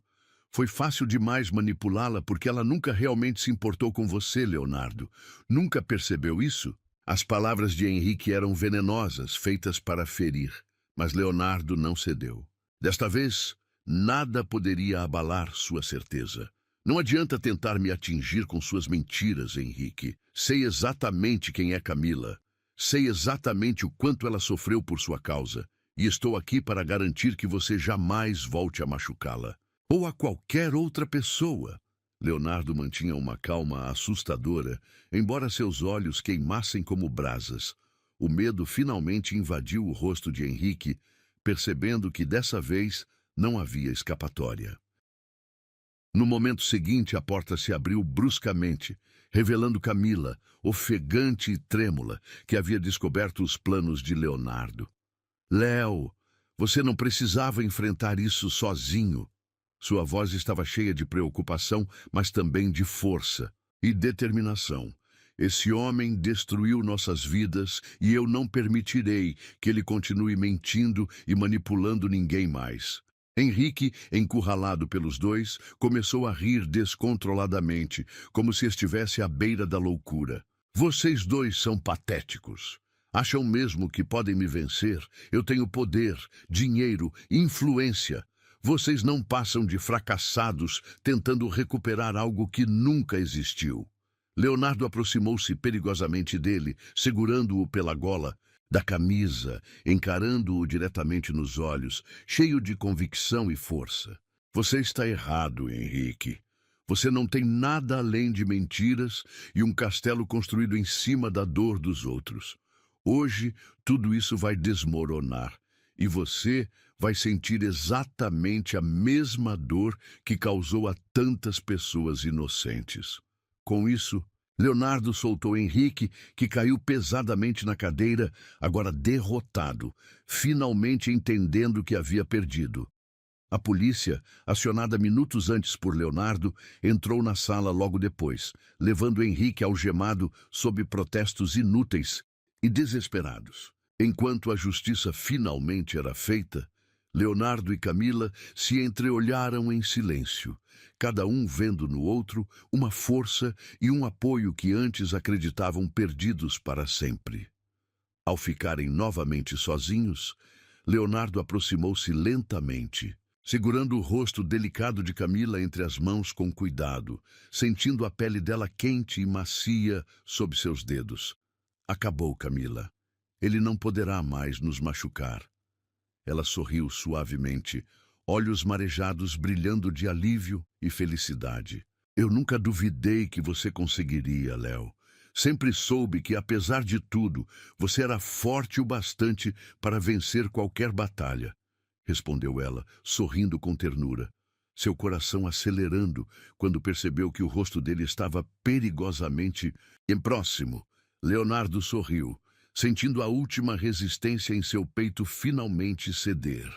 Foi fácil demais manipulá-la porque ela nunca realmente se importou com você, Leonardo. Nunca percebeu isso?" As palavras de Henrique eram venenosas, feitas para ferir, mas Leonardo não cedeu. Desta vez, nada poderia abalar sua certeza. Não adianta tentar me atingir com suas mentiras, Henrique. Sei exatamente quem é Camila. Sei exatamente o quanto ela sofreu por sua causa. E estou aqui para garantir que você jamais volte a machucá-la. Ou a qualquer outra pessoa. Leonardo mantinha uma calma assustadora, embora seus olhos queimassem como brasas. O medo finalmente invadiu o rosto de Henrique, percebendo que dessa vez não havia escapatória. No momento seguinte, a porta se abriu bruscamente, revelando Camila, ofegante e trêmula, que havia descoberto os planos de Leonardo. Léo, você não precisava enfrentar isso sozinho. Sua voz estava cheia de preocupação, mas também de força e determinação. Esse homem destruiu nossas vidas e eu não permitirei que ele continue mentindo e manipulando ninguém mais. Henrique, encurralado pelos dois, começou a rir descontroladamente, como se estivesse à beira da loucura. Vocês dois são patéticos. Acham mesmo que podem me vencer? Eu tenho poder, dinheiro, influência. Vocês não passam de fracassados tentando recuperar algo que nunca existiu. Leonardo aproximou-se perigosamente dele, segurando-o pela gola da camisa, encarando-o diretamente nos olhos, cheio de convicção e força. Você está errado, Henrique. Você não tem nada além de mentiras e um castelo construído em cima da dor dos outros. Hoje, tudo isso vai desmoronar e você vai sentir exatamente a mesma dor que causou a tantas pessoas inocentes. Com isso, Leonardo soltou Henrique, que caiu pesadamente na cadeira, agora derrotado, finalmente entendendo que havia perdido. A polícia, acionada minutos antes por Leonardo, entrou na sala logo depois, levando Henrique algemado sob protestos inúteis e desesperados. Enquanto a justiça finalmente era feita, Leonardo e Camila se entreolharam em silêncio, cada um vendo no outro uma força e um apoio que antes acreditavam perdidos para sempre. Ao ficarem novamente sozinhos, Leonardo aproximou-se lentamente, segurando o rosto delicado de Camila entre as mãos com cuidado, sentindo a pele dela quente e macia sob seus dedos. Acabou, Camila. Ele não poderá mais nos machucar. Ela sorriu suavemente, olhos marejados brilhando de alívio e felicidade. Eu nunca duvidei que você conseguiria, Léo. Sempre soube que, apesar de tudo, você era forte o bastante para vencer qualquer batalha, respondeu ela, sorrindo com ternura, seu coração acelerando quando percebeu que o rosto dele estava perigosamente próximo. Leonardo sorriu, sentindo a última resistência em seu peito finalmente ceder.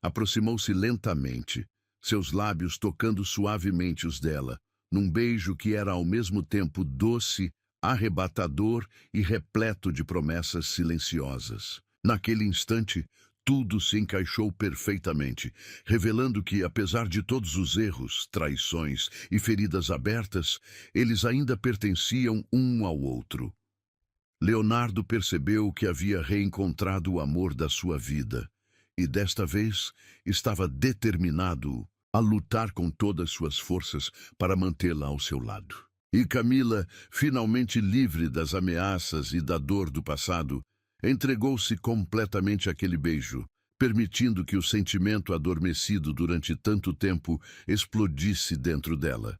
Aproximou-se lentamente, seus lábios tocando suavemente os dela, num beijo que era ao mesmo tempo doce, arrebatador e repleto de promessas silenciosas. Naquele instante, tudo se encaixou perfeitamente, revelando que, apesar de todos os erros, traições e feridas abertas, eles ainda pertenciam um ao outro. Leonardo percebeu que havia reencontrado o amor da sua vida e, desta vez, estava determinado a lutar com todas suas forças para mantê-la ao seu lado. E Camila, finalmente livre das ameaças e da dor do passado, entregou-se completamente àquele beijo, permitindo que o sentimento adormecido durante tanto tempo explodisse dentro dela.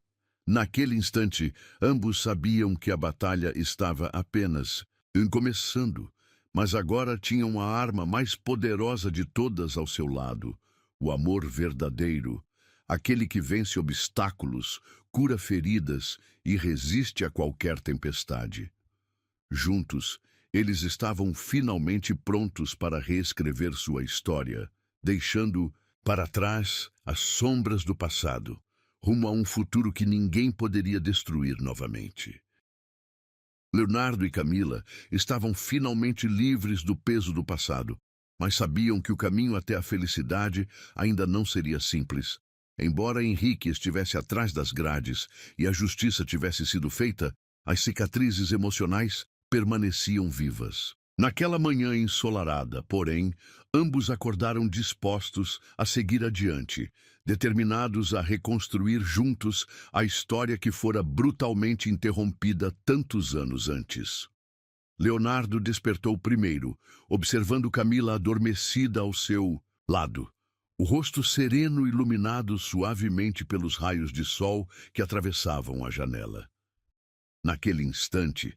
Naquele instante, ambos sabiam que a batalha estava apenas começando, mas agora tinham a arma mais poderosa de todas ao seu lado, o amor verdadeiro, aquele que vence obstáculos, cura feridas e resiste a qualquer tempestade. Juntos, eles estavam finalmente prontos para reescrever sua história, deixando para trás as sombras do passado, rumo a um futuro que ninguém poderia destruir novamente. Leonardo e Camila estavam finalmente livres do peso do passado, mas sabiam que o caminho até a felicidade ainda não seria simples. Embora Henrique estivesse atrás das grades e a justiça tivesse sido feita, as cicatrizes emocionais permaneciam vivas. Naquela manhã ensolarada, porém, ambos acordaram dispostos a seguir adiante, determinados a reconstruir juntos a história que fora brutalmente interrompida tantos anos antes. Leonardo despertou primeiro, observando Camila adormecida ao seu lado, o rosto sereno iluminado suavemente pelos raios de sol que atravessavam a janela. Naquele instante,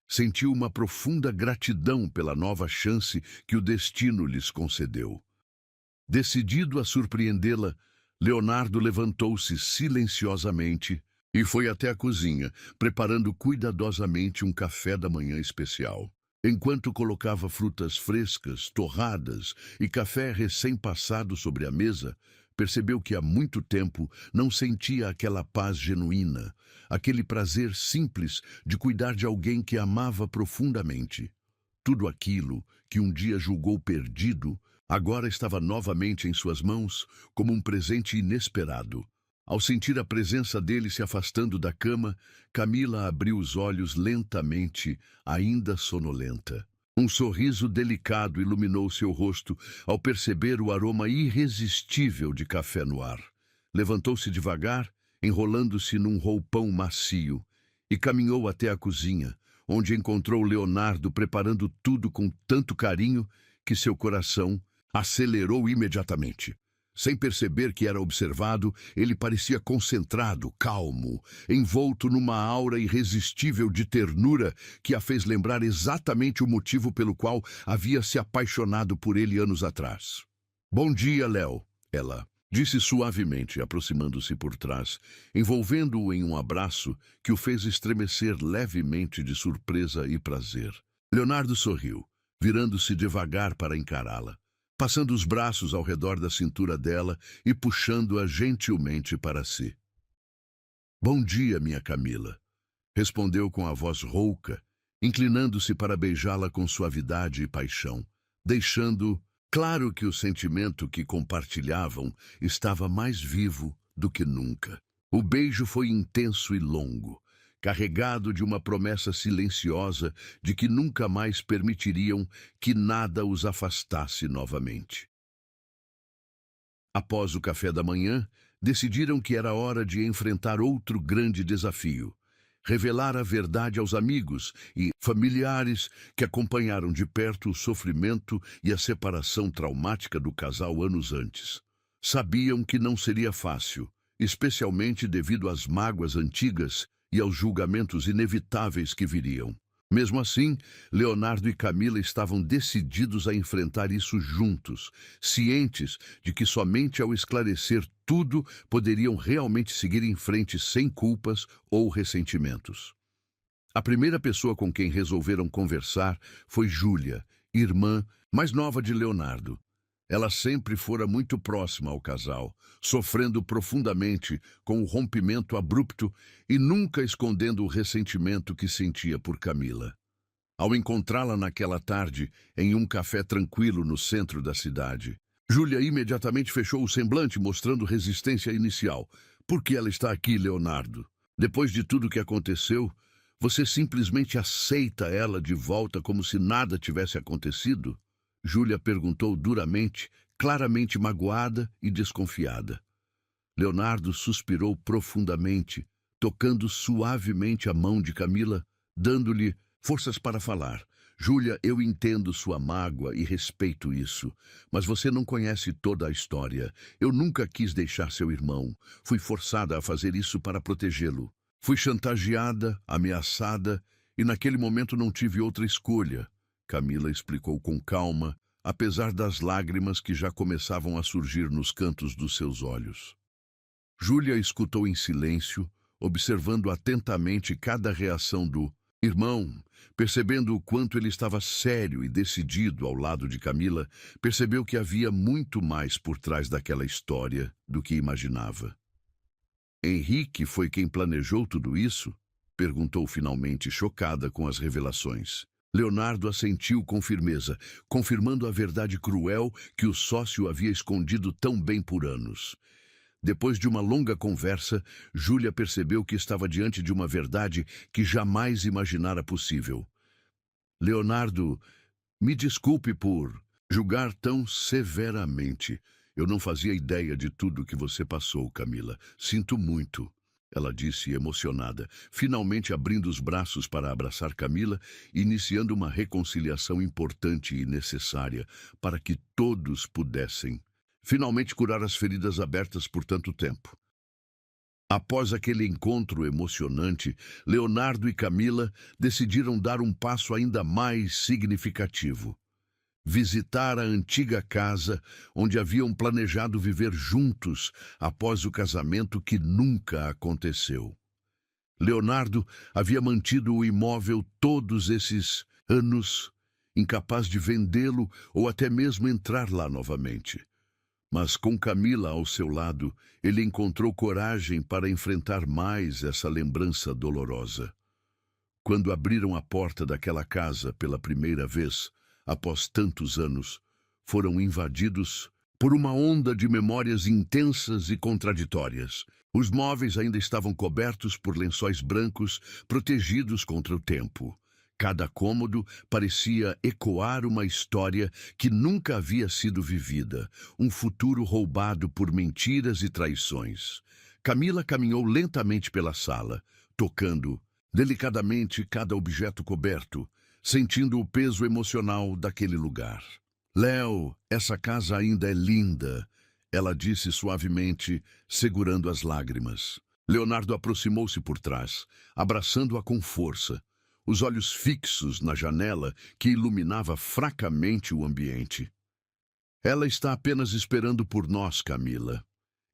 sentiu uma profunda gratidão pela nova chance que o destino lhes concedeu. Decidido a surpreendê-la, Leonardo levantou-se silenciosamente e foi até a cozinha, preparando cuidadosamente um café da manhã especial. Enquanto colocava frutas frescas, torradas e café recém-passado sobre a mesa, percebeu que há muito tempo não sentia aquela paz genuína, aquele prazer simples de cuidar de alguém que amava profundamente. Tudo aquilo que um dia julgou perdido, agora estava novamente em suas mãos como um presente inesperado. Ao sentir a presença dele se afastando da cama, Camila abriu os olhos lentamente, ainda sonolenta. Um sorriso delicado iluminou seu rosto ao perceber o aroma irresistível de café no ar. Levantou-se devagar, enrolando-se num roupão macio, e caminhou até a cozinha, onde encontrou Leonardo preparando tudo com tanto carinho que seu coração acelerou imediatamente. Sem perceber que era observado, ele parecia concentrado, calmo, envolto numa aura irresistível de ternura que a fez lembrar exatamente o motivo pelo qual havia se apaixonado por ele anos atrás. "Bom dia, Léo", ela disse suavemente, aproximando-se por trás, envolvendo-o em um abraço que o fez estremecer levemente de surpresa e prazer. Leonardo sorriu, virando-se devagar para encará-la, passando os braços ao redor da cintura dela e puxando-a gentilmente para si. "Bom dia, minha Camila", respondeu com a voz rouca, inclinando-se para beijá-la com suavidade e paixão, deixando claro que o sentimento que compartilhavam estava mais vivo do que nunca. O beijo foi intenso e longo, carregado de uma promessa silenciosa de que nunca mais permitiriam que nada os afastasse novamente. Após o café da manhã, decidiram que era hora de enfrentar outro grande desafio: revelar a verdade aos amigos e familiares que acompanharam de perto o sofrimento e a separação traumática do casal anos antes. Sabiam que não seria fácil, especialmente devido às mágoas antigas e aos julgamentos inevitáveis que viriam. Mesmo assim, Leonardo e Camila estavam decididos a enfrentar isso juntos, cientes de que somente ao esclarecer tudo poderiam realmente seguir em frente sem culpas ou ressentimentos. A primeira pessoa com quem resolveram conversar foi Júlia, irmã mais nova de Leonardo. Ela sempre fora muito próxima ao casal, sofrendo profundamente com o rompimento abrupto e nunca escondendo o ressentimento que sentia por Camila. Ao encontrá-la naquela tarde, em um café tranquilo no centro da cidade, Júlia imediatamente fechou o semblante, mostrando resistência inicial. "Por que ela está aqui, Leonardo? Depois de tudo que aconteceu, você simplesmente aceita ela de volta como se nada tivesse acontecido?" Júlia perguntou duramente, claramente magoada e desconfiada. Leonardo suspirou profundamente, tocando suavemente a mão de Camila, dando-lhe forças para falar. "Júlia, eu entendo sua mágoa e respeito isso, mas você não conhece toda a história. Eu nunca quis deixar seu irmão. Fui forçada a fazer isso para protegê-lo. Fui chantageada, ameaçada, e naquele momento não tive outra escolha", Camila explicou com calma, apesar das lágrimas que já começavam a surgir nos cantos dos seus olhos. Júlia escutou em silêncio, observando atentamente cada reação do irmão. Percebendo o quanto ele estava sério e decidido ao lado de Camila, percebeu que havia muito mais por trás daquela história do que imaginava. "Henrique foi quem planejou tudo isso?" perguntou finalmente, chocada com as revelações. Leonardo assentiu com firmeza, confirmando a verdade cruel que o sócio havia escondido tão bem por anos. Depois de uma longa conversa, Júlia percebeu que estava diante de uma verdade que jamais imaginara possível. Leonardo Me desculpe por julgar tão severamente. Eu não fazia ideia de tudo que você passou, Camila. Sinto muito. Ela disse emocionada, finalmente abrindo os braços para abraçar Camila, iniciando uma reconciliação importante e necessária para que todos pudessem finalmente curar as feridas abertas por tanto tempo. Após aquele encontro emocionante, Leonardo e Camila decidiram dar um passo ainda mais significativo. Visitar a antiga casa onde haviam planejado viver juntos após o casamento que nunca aconteceu. Leonardo havia mantido o imóvel todos esses anos, incapaz de vendê-lo ou até mesmo entrar lá novamente. Mas com Camila ao seu lado, ele encontrou coragem para enfrentar mais essa lembrança dolorosa. Quando abriram a porta daquela casa pela primeira vez, após tantos anos, foram invadidos por uma onda de memórias intensas e contraditórias. Os móveis ainda estavam cobertos por lençóis brancos, protegidos contra o tempo. Cada cômodo parecia ecoar uma história que nunca havia sido vivida, um futuro roubado por mentiras e traições. Camila caminhou lentamente pela sala, tocando delicadamente cada objeto coberto, sentindo o peso emocional daquele lugar. Léo, essa casa ainda é linda, ela disse suavemente, segurando as lágrimas. Leonardo aproximou-se por trás, abraçando-a com força, os olhos fixos na janela que iluminava fracamente o ambiente. Ela está apenas esperando por nós, Camila,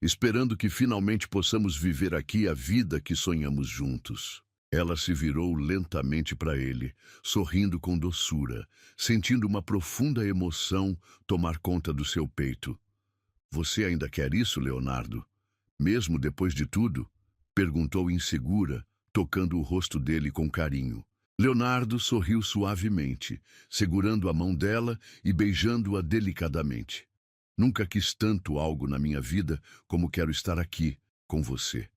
esperando que finalmente possamos viver aqui a vida que sonhamos juntos. Ela se virou lentamente para ele, sorrindo com doçura, sentindo uma profunda emoção tomar conta do seu peito. Você ainda quer isso, Leonardo? Mesmo depois de tudo? Perguntou insegura, tocando o rosto dele com carinho. Leonardo sorriu suavemente, segurando a mão dela e beijando-a delicadamente. Nunca quis tanto algo na minha vida como quero estar aqui, com você.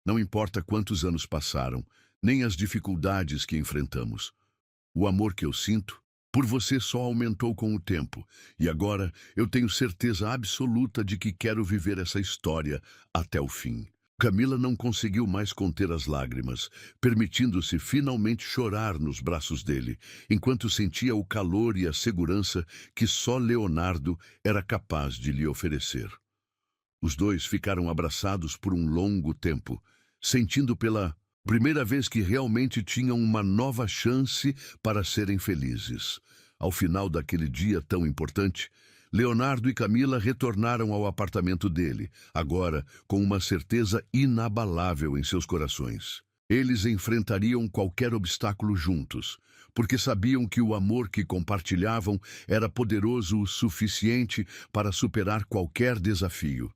Não importa quantos anos passaram, nem as dificuldades que enfrentamos. O amor que eu sinto por você só aumentou com o tempo, e agora eu tenho certeza absoluta de que quero viver essa história até o fim. Camila não conseguiu mais conter as lágrimas, permitindo-se finalmente chorar nos braços dele, enquanto sentia o calor e a segurança que só Leonardo era capaz de lhe oferecer. Os dois ficaram abraçados por um longo tempo, sentindo pela primeira vez que realmente tinham uma nova chance para serem felizes. Ao final daquele dia tão importante, Leonardo e Camila retornaram ao apartamento dele, agora com uma certeza inabalável em seus corações. Eles enfrentariam qualquer obstáculo juntos, porque sabiam que o amor que compartilhavam era poderoso o suficiente para superar qualquer desafio.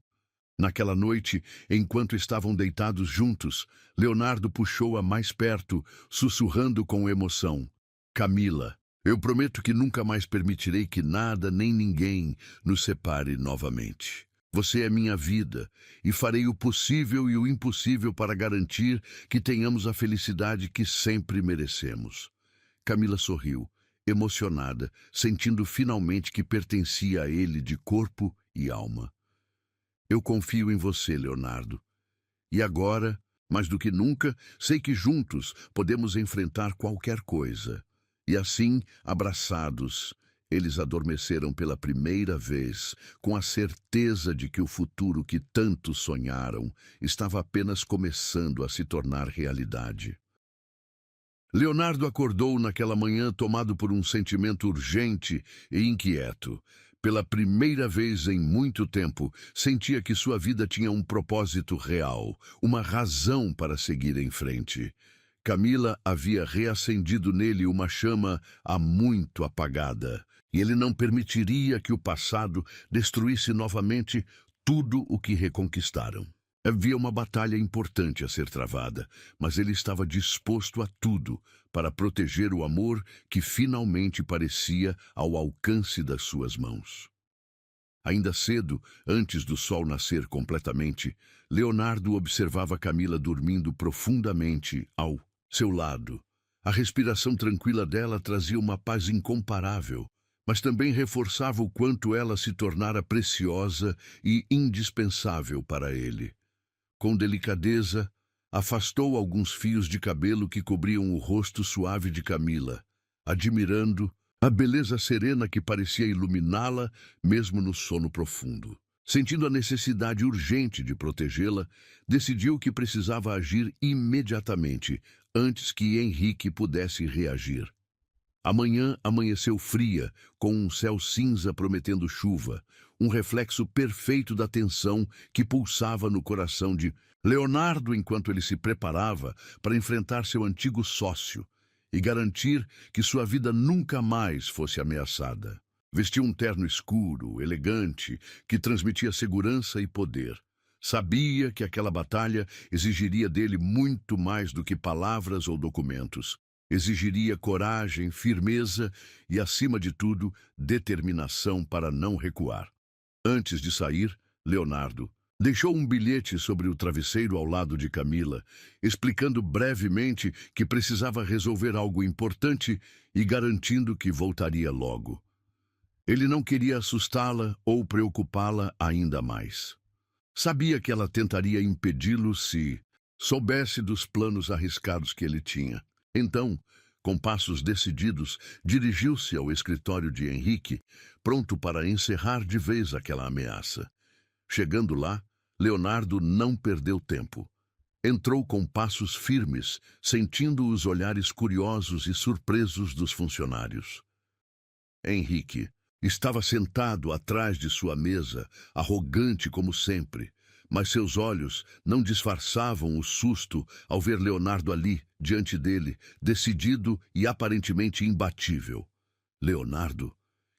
Naquela noite, enquanto estavam deitados juntos, Leonardo puxou-a mais perto, sussurrando com emoção: Camila, eu prometo que nunca mais permitirei que nada nem ninguém nos separe novamente. Você é minha vida, e farei o possível e o impossível para garantir que tenhamos a felicidade que sempre merecemos. Camila sorriu, emocionada, sentindo finalmente que pertencia a ele de corpo e alma. Eu confio em você, Leonardo. E agora, mais do que nunca, sei que juntos podemos enfrentar qualquer coisa. E assim, abraçados, eles adormeceram pela primeira vez, com a certeza de que o futuro que tanto sonharam estava apenas começando a se tornar realidade. Leonardo acordou naquela manhã tomado por um sentimento urgente e inquieto. Pela primeira vez em muito tempo, sentia que sua vida tinha um propósito real, uma razão para seguir em frente. Camila havia reacendido nele uma chama há muito apagada, e ele não permitiria que o passado destruísse novamente tudo o que reconquistaram. Havia uma batalha importante a ser travada, mas ele estava disposto a tudo para proteger o amor que finalmente parecia ao alcance das suas mãos. Ainda cedo, antes do sol nascer completamente, Leonardo observava Camila dormindo profundamente ao seu lado, A respiração tranquila dela trazia uma paz incomparável, mas também reforçava o quanto ela se tornara preciosa e indispensável para ele. Com delicadeza, afastou alguns fios de cabelo que cobriam o rosto suave de Camila, admirando a beleza serena que parecia iluminá-la mesmo no sono profundo. Sentindo a necessidade urgente de protegê-la, decidiu que precisava agir imediatamente, antes que Henrique pudesse reagir. A manhã amanheceu fria, com um céu cinza prometendo chuva, um reflexo perfeito da tensão que pulsava no coração de Leonardo enquanto ele se preparava para enfrentar seu antigo sócio e garantir que sua vida nunca mais fosse ameaçada. Vestia um terno escuro, elegante, que transmitia segurança e poder. Sabia que aquela batalha exigiria dele muito mais do que palavras ou documentos. Exigiria coragem, firmeza e, acima de tudo, determinação para não recuar. Antes de sair, Leonardo deixou um bilhete sobre o travesseiro ao lado de Camila, explicando brevemente que precisava resolver algo importante e garantindo que voltaria logo. Ele não queria assustá-la ou preocupá-la ainda mais. Sabia que ela tentaria impedi-lo se soubesse dos planos arriscados que ele tinha. Então, com passos decididos, dirigiu-se ao escritório de Henrique, pronto para encerrar de vez aquela ameaça. Chegando lá, Leonardo não perdeu tempo. Entrou com passos firmes, sentindo os olhares curiosos e surpresos dos funcionários. Henrique estava sentado atrás de sua mesa, arrogante como sempre, mas seus olhos não disfarçavam o susto ao ver Leonardo ali, diante dele, decidido e aparentemente imbatível. Leonardo,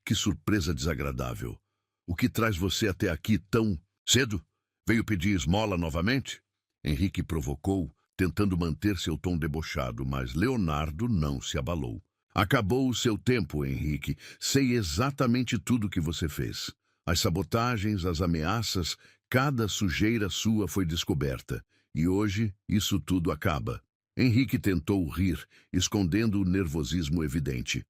que surpresa desagradável. O que traz você até aqui tão cedo? Veio pedir esmola novamente? Henrique provocou, tentando manter seu tom debochado, mas Leonardo não se abalou. Acabou o seu tempo, Henrique. Sei exatamente tudo o que você fez. As sabotagens, as ameaças, cada sujeira sua foi descoberta. E hoje, isso tudo acaba. Henrique tentou rir, escondendo o nervosismo evidente.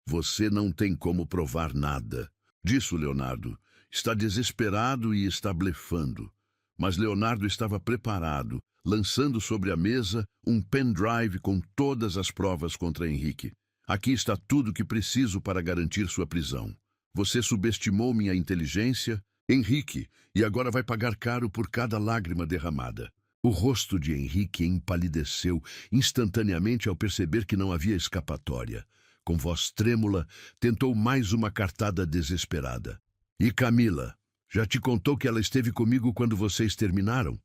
Você não tem como provar nada. Disse Leonardo. Está desesperado e está blefando. Mas Leonardo estava preparado, lançando sobre a mesa um pendrive com todas as provas contra Henrique. Aqui está tudo o que preciso para garantir sua prisão. Você subestimou minha inteligência, Henrique, e agora vai pagar caro por cada lágrima derramada. O rosto de Henrique empalideceu instantaneamente ao perceber que não havia escapatória. Com voz trêmula, tentou mais uma cartada desesperada. E Camila, já te contou que ela esteve comigo quando vocês terminaram?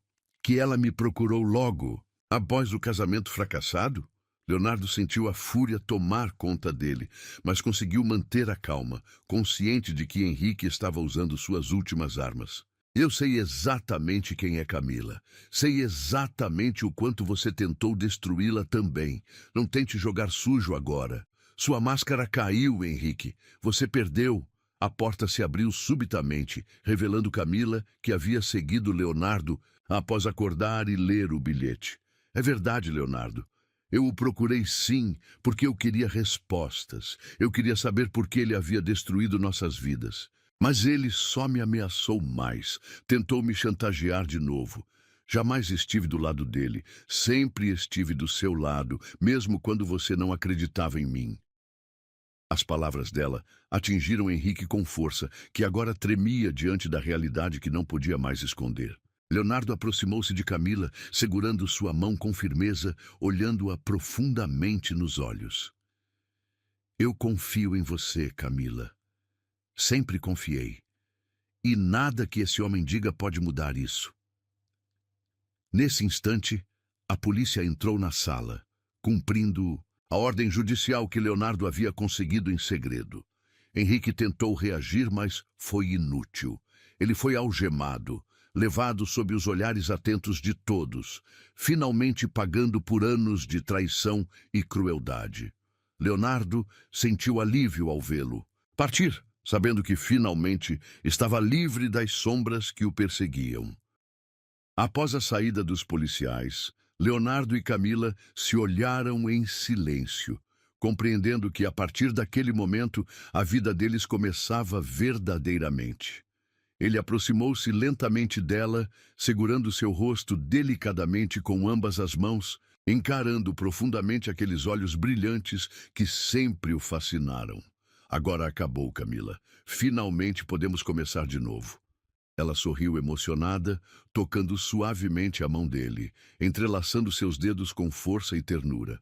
Que ela me procurou logo, após o casamento fracassado? Leonardo sentiu a fúria tomar conta dele, mas conseguiu manter a calma, consciente de que Henrique estava usando suas últimas armas. Eu sei exatamente quem é Camila. Sei exatamente o quanto você tentou destruí-la também. Não tente jogar sujo agora. Sua máscara caiu, Henrique. Você perdeu. A porta se abriu subitamente, revelando Camila, que havia seguido Leonardo após acordar e ler o bilhete. É verdade, Leonardo. Eu o procurei sim, porque eu queria respostas. Eu queria saber por que ele havia destruído nossas vidas. Mas ele só me ameaçou mais, tentou me chantagear de novo. Jamais estive do lado dele, sempre estive do seu lado, mesmo quando você não acreditava em mim. As palavras dela atingiram Henrique com força, que agora tremia diante da realidade que não podia mais esconder. Leonardo aproximou-se de Camila, segurando sua mão com firmeza, olhando-a profundamente nos olhos. Eu confio em você, Camila. Sempre confiei. E nada que esse homem diga pode mudar isso. Nesse instante, a polícia entrou na sala, cumprindo a ordem judicial que Leonardo havia conseguido em segredo. Henrique tentou reagir, mas foi inútil. Ele foi algemado, levado sob os olhares atentos de todos, finalmente pagando por anos de traição e crueldade. Leonardo sentiu alívio ao vê-lo partir, sabendo que finalmente estava livre das sombras que o perseguiam. Após a saída dos policiais, Leonardo e Camila se olharam em silêncio, compreendendo que, a partir daquele momento, a vida deles começava verdadeiramente. Ele aproximou-se lentamente dela, segurando seu rosto delicadamente com ambas as mãos, encarando profundamente aqueles olhos brilhantes que sempre o fascinaram. Agora acabou, Camila. Finalmente podemos começar de novo. Ela sorriu emocionada, tocando suavemente a mão dele, entrelaçando seus dedos com força e ternura.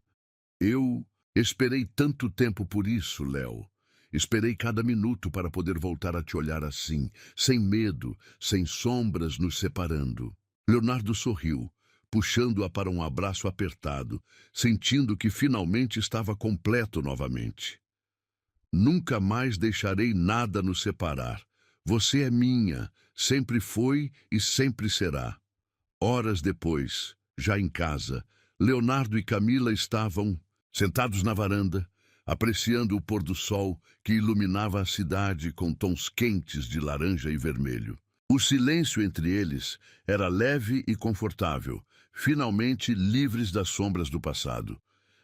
Eu esperei tanto tempo por isso, Léo. Esperei cada minuto para poder voltar a te olhar assim, sem medo, sem sombras nos separando. Leonardo sorriu, puxando-a para um abraço apertado, sentindo que finalmente estava completo novamente. Nunca mais deixarei nada nos separar. Você é minha, sempre foi e sempre será. Horas depois, já em casa, Leonardo e Camila estavam sentados na varanda, apreciando o pôr do sol que iluminava a cidade com tons quentes de laranja e vermelho. O silêncio entre eles era leve e confortável, finalmente livres das sombras do passado.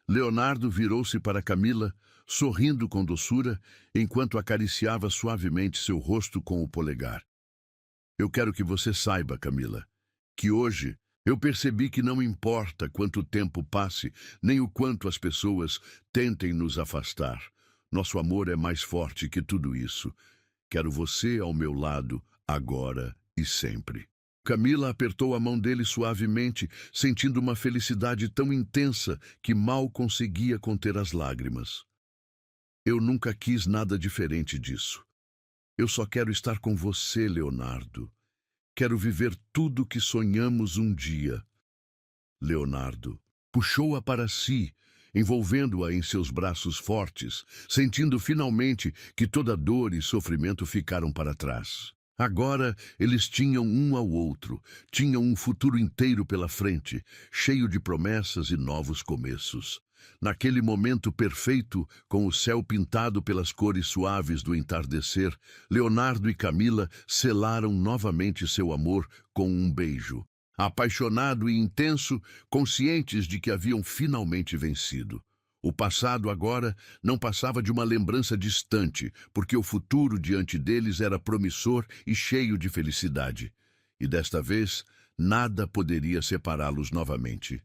Leonardo virou-se para Camila, sorrindo com doçura, enquanto acariciava suavemente seu rosto com o polegar. Eu quero que você saiba, Camila, que hoje eu percebi que não importa quanto tempo passe, nem o quanto as pessoas tentem nos afastar. Nosso amor é mais forte que tudo isso. Quero você ao meu lado, agora e sempre. Camila apertou a mão dele suavemente, sentindo uma felicidade tão intensa que mal conseguia conter as lágrimas. Eu nunca quis nada diferente disso. Eu só quero estar com você, Leonardo. Quero viver tudo que sonhamos um dia. Leonardo puxou-a para si, envolvendo-a em seus braços fortes, sentindo finalmente que toda dor e sofrimento ficaram para trás. Agora eles tinham um ao outro, tinham um futuro inteiro pela frente, cheio de promessas e novos começos. Naquele momento perfeito, com o céu pintado pelas cores suaves do entardecer, Leonardo e Camila selaram novamente seu amor com um beijo. Apaixonado e intenso, conscientes de que haviam finalmente vencido. O passado agora não passava de uma lembrança distante, porque o futuro diante deles era promissor e cheio de felicidade. E desta vez, nada poderia separá-los novamente.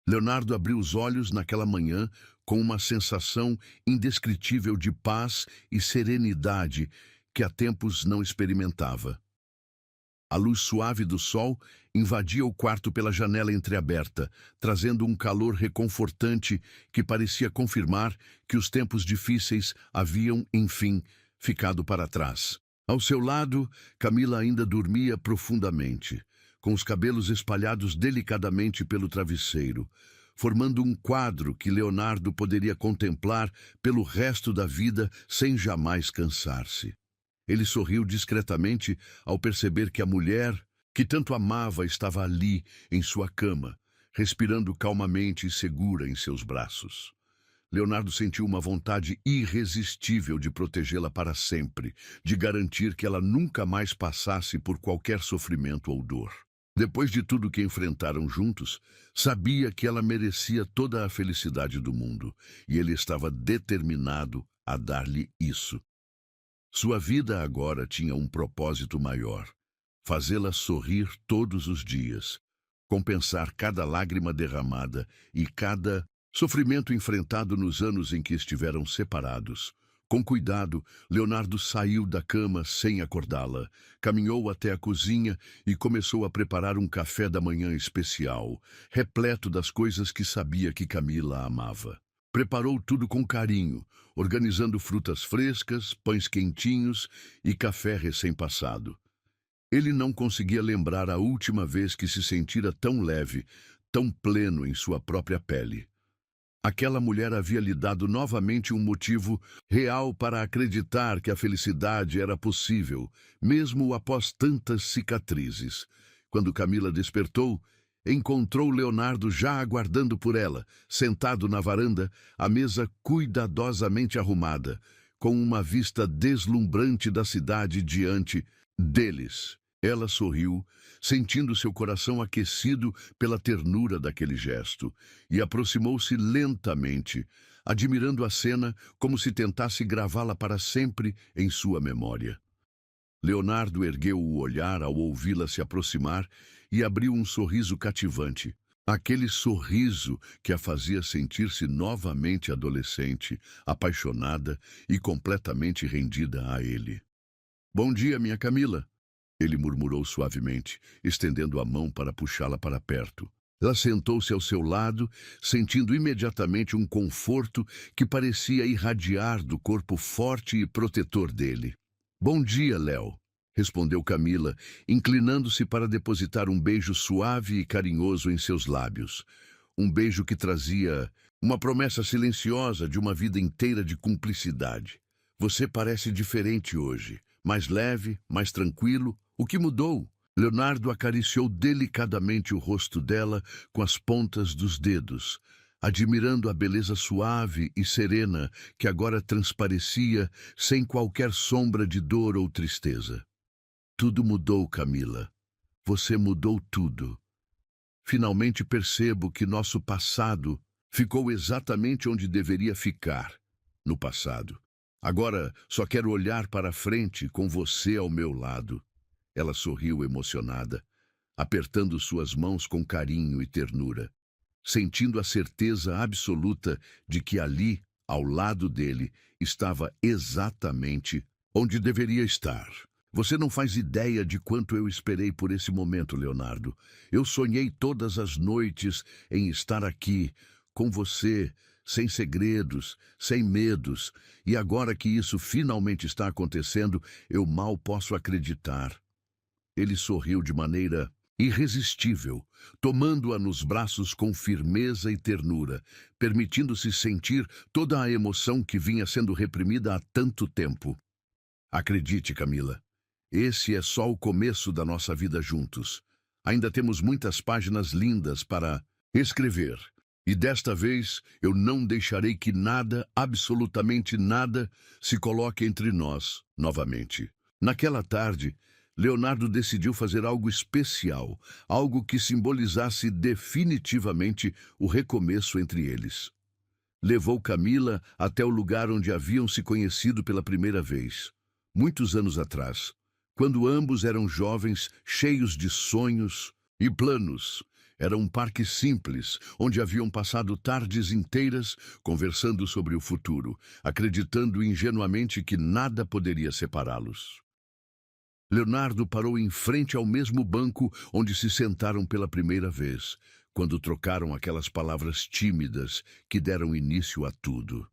Leonardo abriu os olhos naquela manhã com uma sensação indescritível de paz e serenidade que há tempos não experimentava. A luz suave do sol invadia o quarto pela janela entreaberta, trazendo um calor reconfortante que parecia confirmar que os tempos difíceis haviam, enfim, ficado para trás. Ao seu lado, Camila ainda dormia profundamente, com os cabelos espalhados delicadamente pelo travesseiro, formando um quadro que Leonardo poderia contemplar pelo resto da vida sem jamais cansar-se. Ele sorriu discretamente ao perceber que a mulher que tanto amava estava ali, em sua cama, respirando calmamente e segura em seus braços. Leonardo sentiu uma vontade irresistível de protegê-la para sempre, de garantir que ela nunca mais passasse por qualquer sofrimento ou dor. Depois de tudo que enfrentaram juntos, sabia que ela merecia toda a felicidade do mundo, e ele estava determinado a dar-lhe isso. Sua vida agora tinha um propósito maior: fazê-la sorrir todos os dias, compensar cada lágrima derramada e cada sofrimento enfrentado nos anos em que estiveram separados. Com cuidado, Leonardo saiu da cama sem acordá-la, caminhou até a cozinha e começou a preparar um café da manhã especial, repleto das coisas que sabia que Camila amava. Preparou tudo com carinho, organizando frutas frescas, pães quentinhos e café recém-passado. Ele não conseguia lembrar a última vez que se sentira tão leve, tão pleno em sua própria pele. Aquela mulher havia lhe dado novamente um motivo real para acreditar que a felicidade era possível, mesmo após tantas cicatrizes. Quando Camila despertou, encontrou Leonardo já aguardando por ela, sentado na varanda, a mesa cuidadosamente arrumada, com uma vista deslumbrante da cidade diante deles. Ela sorriu, sentindo seu coração aquecido pela ternura daquele gesto, e aproximou-se lentamente, admirando a cena como se tentasse gravá-la para sempre em sua memória. Leonardo ergueu o olhar ao ouvi-la se aproximar e abriu um sorriso cativante. Aquele sorriso que a fazia sentir-se novamente adolescente, apaixonada e completamente rendida a ele. "Bom dia, minha Camila", ele murmurou suavemente, estendendo a mão para puxá-la para perto. Ela sentou-se ao seu lado, sentindo imediatamente um conforto que parecia irradiar do corpo forte e protetor dele. "Bom dia, Léo", respondeu Camila, inclinando-se para depositar um beijo suave e carinhoso em seus lábios. Um beijo que trazia uma promessa silenciosa de uma vida inteira de cumplicidade. "Você parece diferente hoje, mais leve, mais tranquilo. O que mudou?" Leonardo acariciou delicadamente o rosto dela com as pontas dos dedos, admirando a beleza suave e serena que agora transparecia sem qualquer sombra de dor ou tristeza. "Tudo mudou, Camila. Você mudou tudo. Finalmente percebo que nosso passado ficou exatamente onde deveria ficar, no passado. Agora só quero olhar para frente com você ao meu lado." Ela sorriu emocionada, apertando suas mãos com carinho e ternura, sentindo a certeza absoluta de que ali, ao lado dele, estava exatamente onde deveria estar. "Você não faz ideia de quanto eu esperei por esse momento, Leonardo. Eu sonhei todas as noites em estar aqui, com você, sem segredos, sem medos, e agora que isso finalmente está acontecendo, eu mal posso acreditar." Ele sorriu de maneira irresistível, tomando-a nos braços com firmeza e ternura, permitindo-se sentir toda a emoção que vinha sendo reprimida há tanto tempo. "Acredite, Camila, esse é só o começo da nossa vida juntos. Ainda temos muitas páginas lindas para escrever. E desta vez eu não deixarei que nada, absolutamente nada, se coloque entre nós novamente." Naquela tarde, Leonardo decidiu fazer algo especial, algo que simbolizasse definitivamente o recomeço entre eles. Levou Camila até o lugar onde haviam se conhecido pela primeira vez, muitos anos atrás, quando ambos eram jovens, cheios de sonhos e planos. Era um parque simples, onde haviam passado tardes inteiras conversando sobre o futuro, acreditando ingenuamente que nada poderia separá-los. Leonardo parou em frente ao mesmo banco onde se sentaram pela primeira vez, quando trocaram aquelas palavras tímidas que deram início a tudo.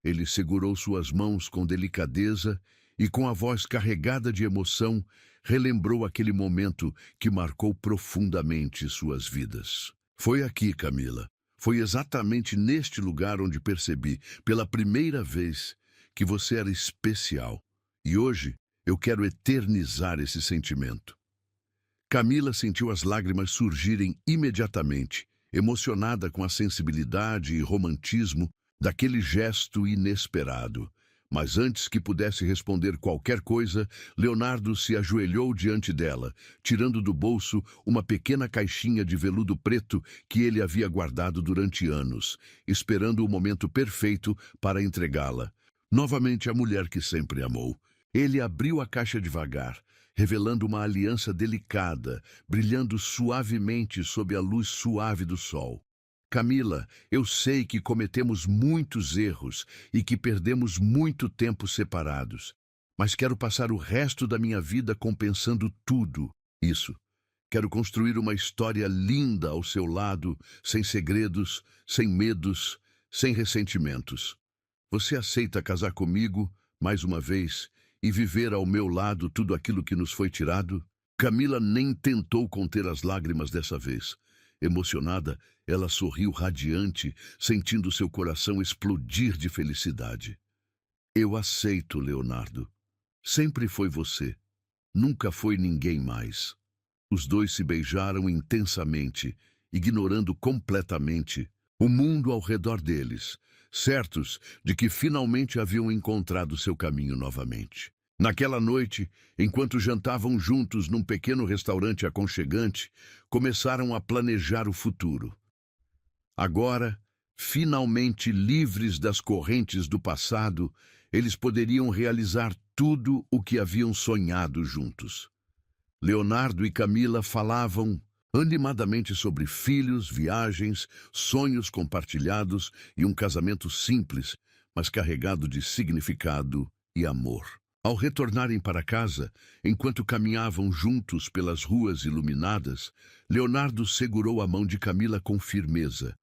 Ele segurou suas mãos com delicadeza e, com a voz carregada de emoção, relembrou aquele momento que marcou profundamente suas vidas. "Foi aqui, Camila. Foi exatamente neste lugar onde percebi, pela primeira vez, que você era especial. E hoje, eu quero eternizar esse sentimento." Camila sentiu as lágrimas surgirem imediatamente, emocionada com a sensibilidade e romantismo daquele gesto inesperado. Mas antes que pudesse responder qualquer coisa, Leonardo se ajoelhou diante dela, tirando do bolso uma pequena caixinha de veludo preto que ele havia guardado durante anos, esperando o momento perfeito para entregá-la. Novamente a mulher que sempre amou. Ele abriu a caixa devagar, revelando uma aliança delicada, brilhando suavemente sob a luz suave do sol. "Camila, eu sei que cometemos muitos erros e que perdemos muito tempo separados, mas quero passar o resto da minha vida compensando tudo isso. Quero construir uma história linda ao seu lado, sem segredos, sem medos, sem ressentimentos. Você aceita casar comigo, mais uma vez, e viver ao meu lado tudo aquilo que nos foi tirado?" Camila nem tentou conter as lágrimas dessa vez. Emocionada, ela sorriu radiante, sentindo seu coração explodir de felicidade. "Eu aceito, Leonardo. Sempre foi você. Nunca foi ninguém mais." Os dois se beijaram intensamente, ignorando completamente o mundo ao redor deles, certos de que finalmente haviam encontrado seu caminho novamente. Naquela noite, enquanto jantavam juntos num pequeno restaurante aconchegante, começaram a planejar o futuro. Agora, finalmente livres das correntes do passado, eles poderiam realizar tudo o que haviam sonhado juntos. Leonardo e Camila falavam animadamente sobre filhos, viagens, sonhos compartilhados e um casamento simples, mas carregado de significado e amor. Ao retornarem para casa, enquanto caminhavam juntos pelas ruas iluminadas, Leonardo segurou a mão de Camila com firmeza,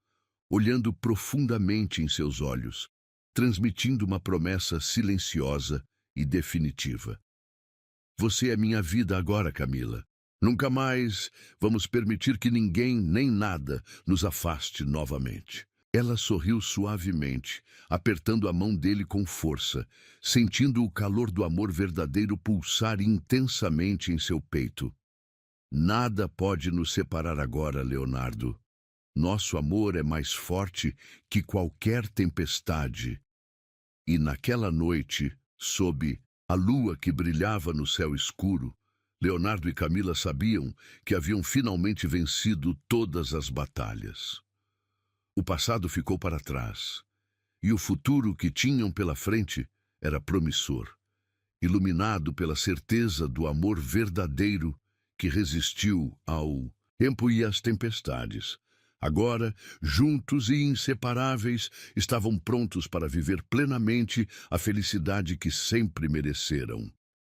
olhando profundamente em seus olhos, transmitindo uma promessa silenciosa e definitiva. Você é minha vida agora, Camila. Nunca mais vamos permitir que ninguém nem nada nos afaste novamente. Ela sorriu suavemente, apertando a mão dele com força, sentindo o calor do amor verdadeiro pulsar intensamente em seu peito. Nada pode nos separar agora, Leonardo. Nosso amor é mais forte que qualquer tempestade. E naquela noite, sob a lua que brilhava no céu escuro, Leonardo e Camila sabiam que haviam finalmente vencido todas as batalhas. O passado ficou para trás, e o futuro que tinham pela frente era promissor, iluminado pela certeza do amor verdadeiro que resistiu ao tempo e às tempestades. Agora, juntos e inseparáveis, estavam prontos para viver plenamente a felicidade que sempre mereceram.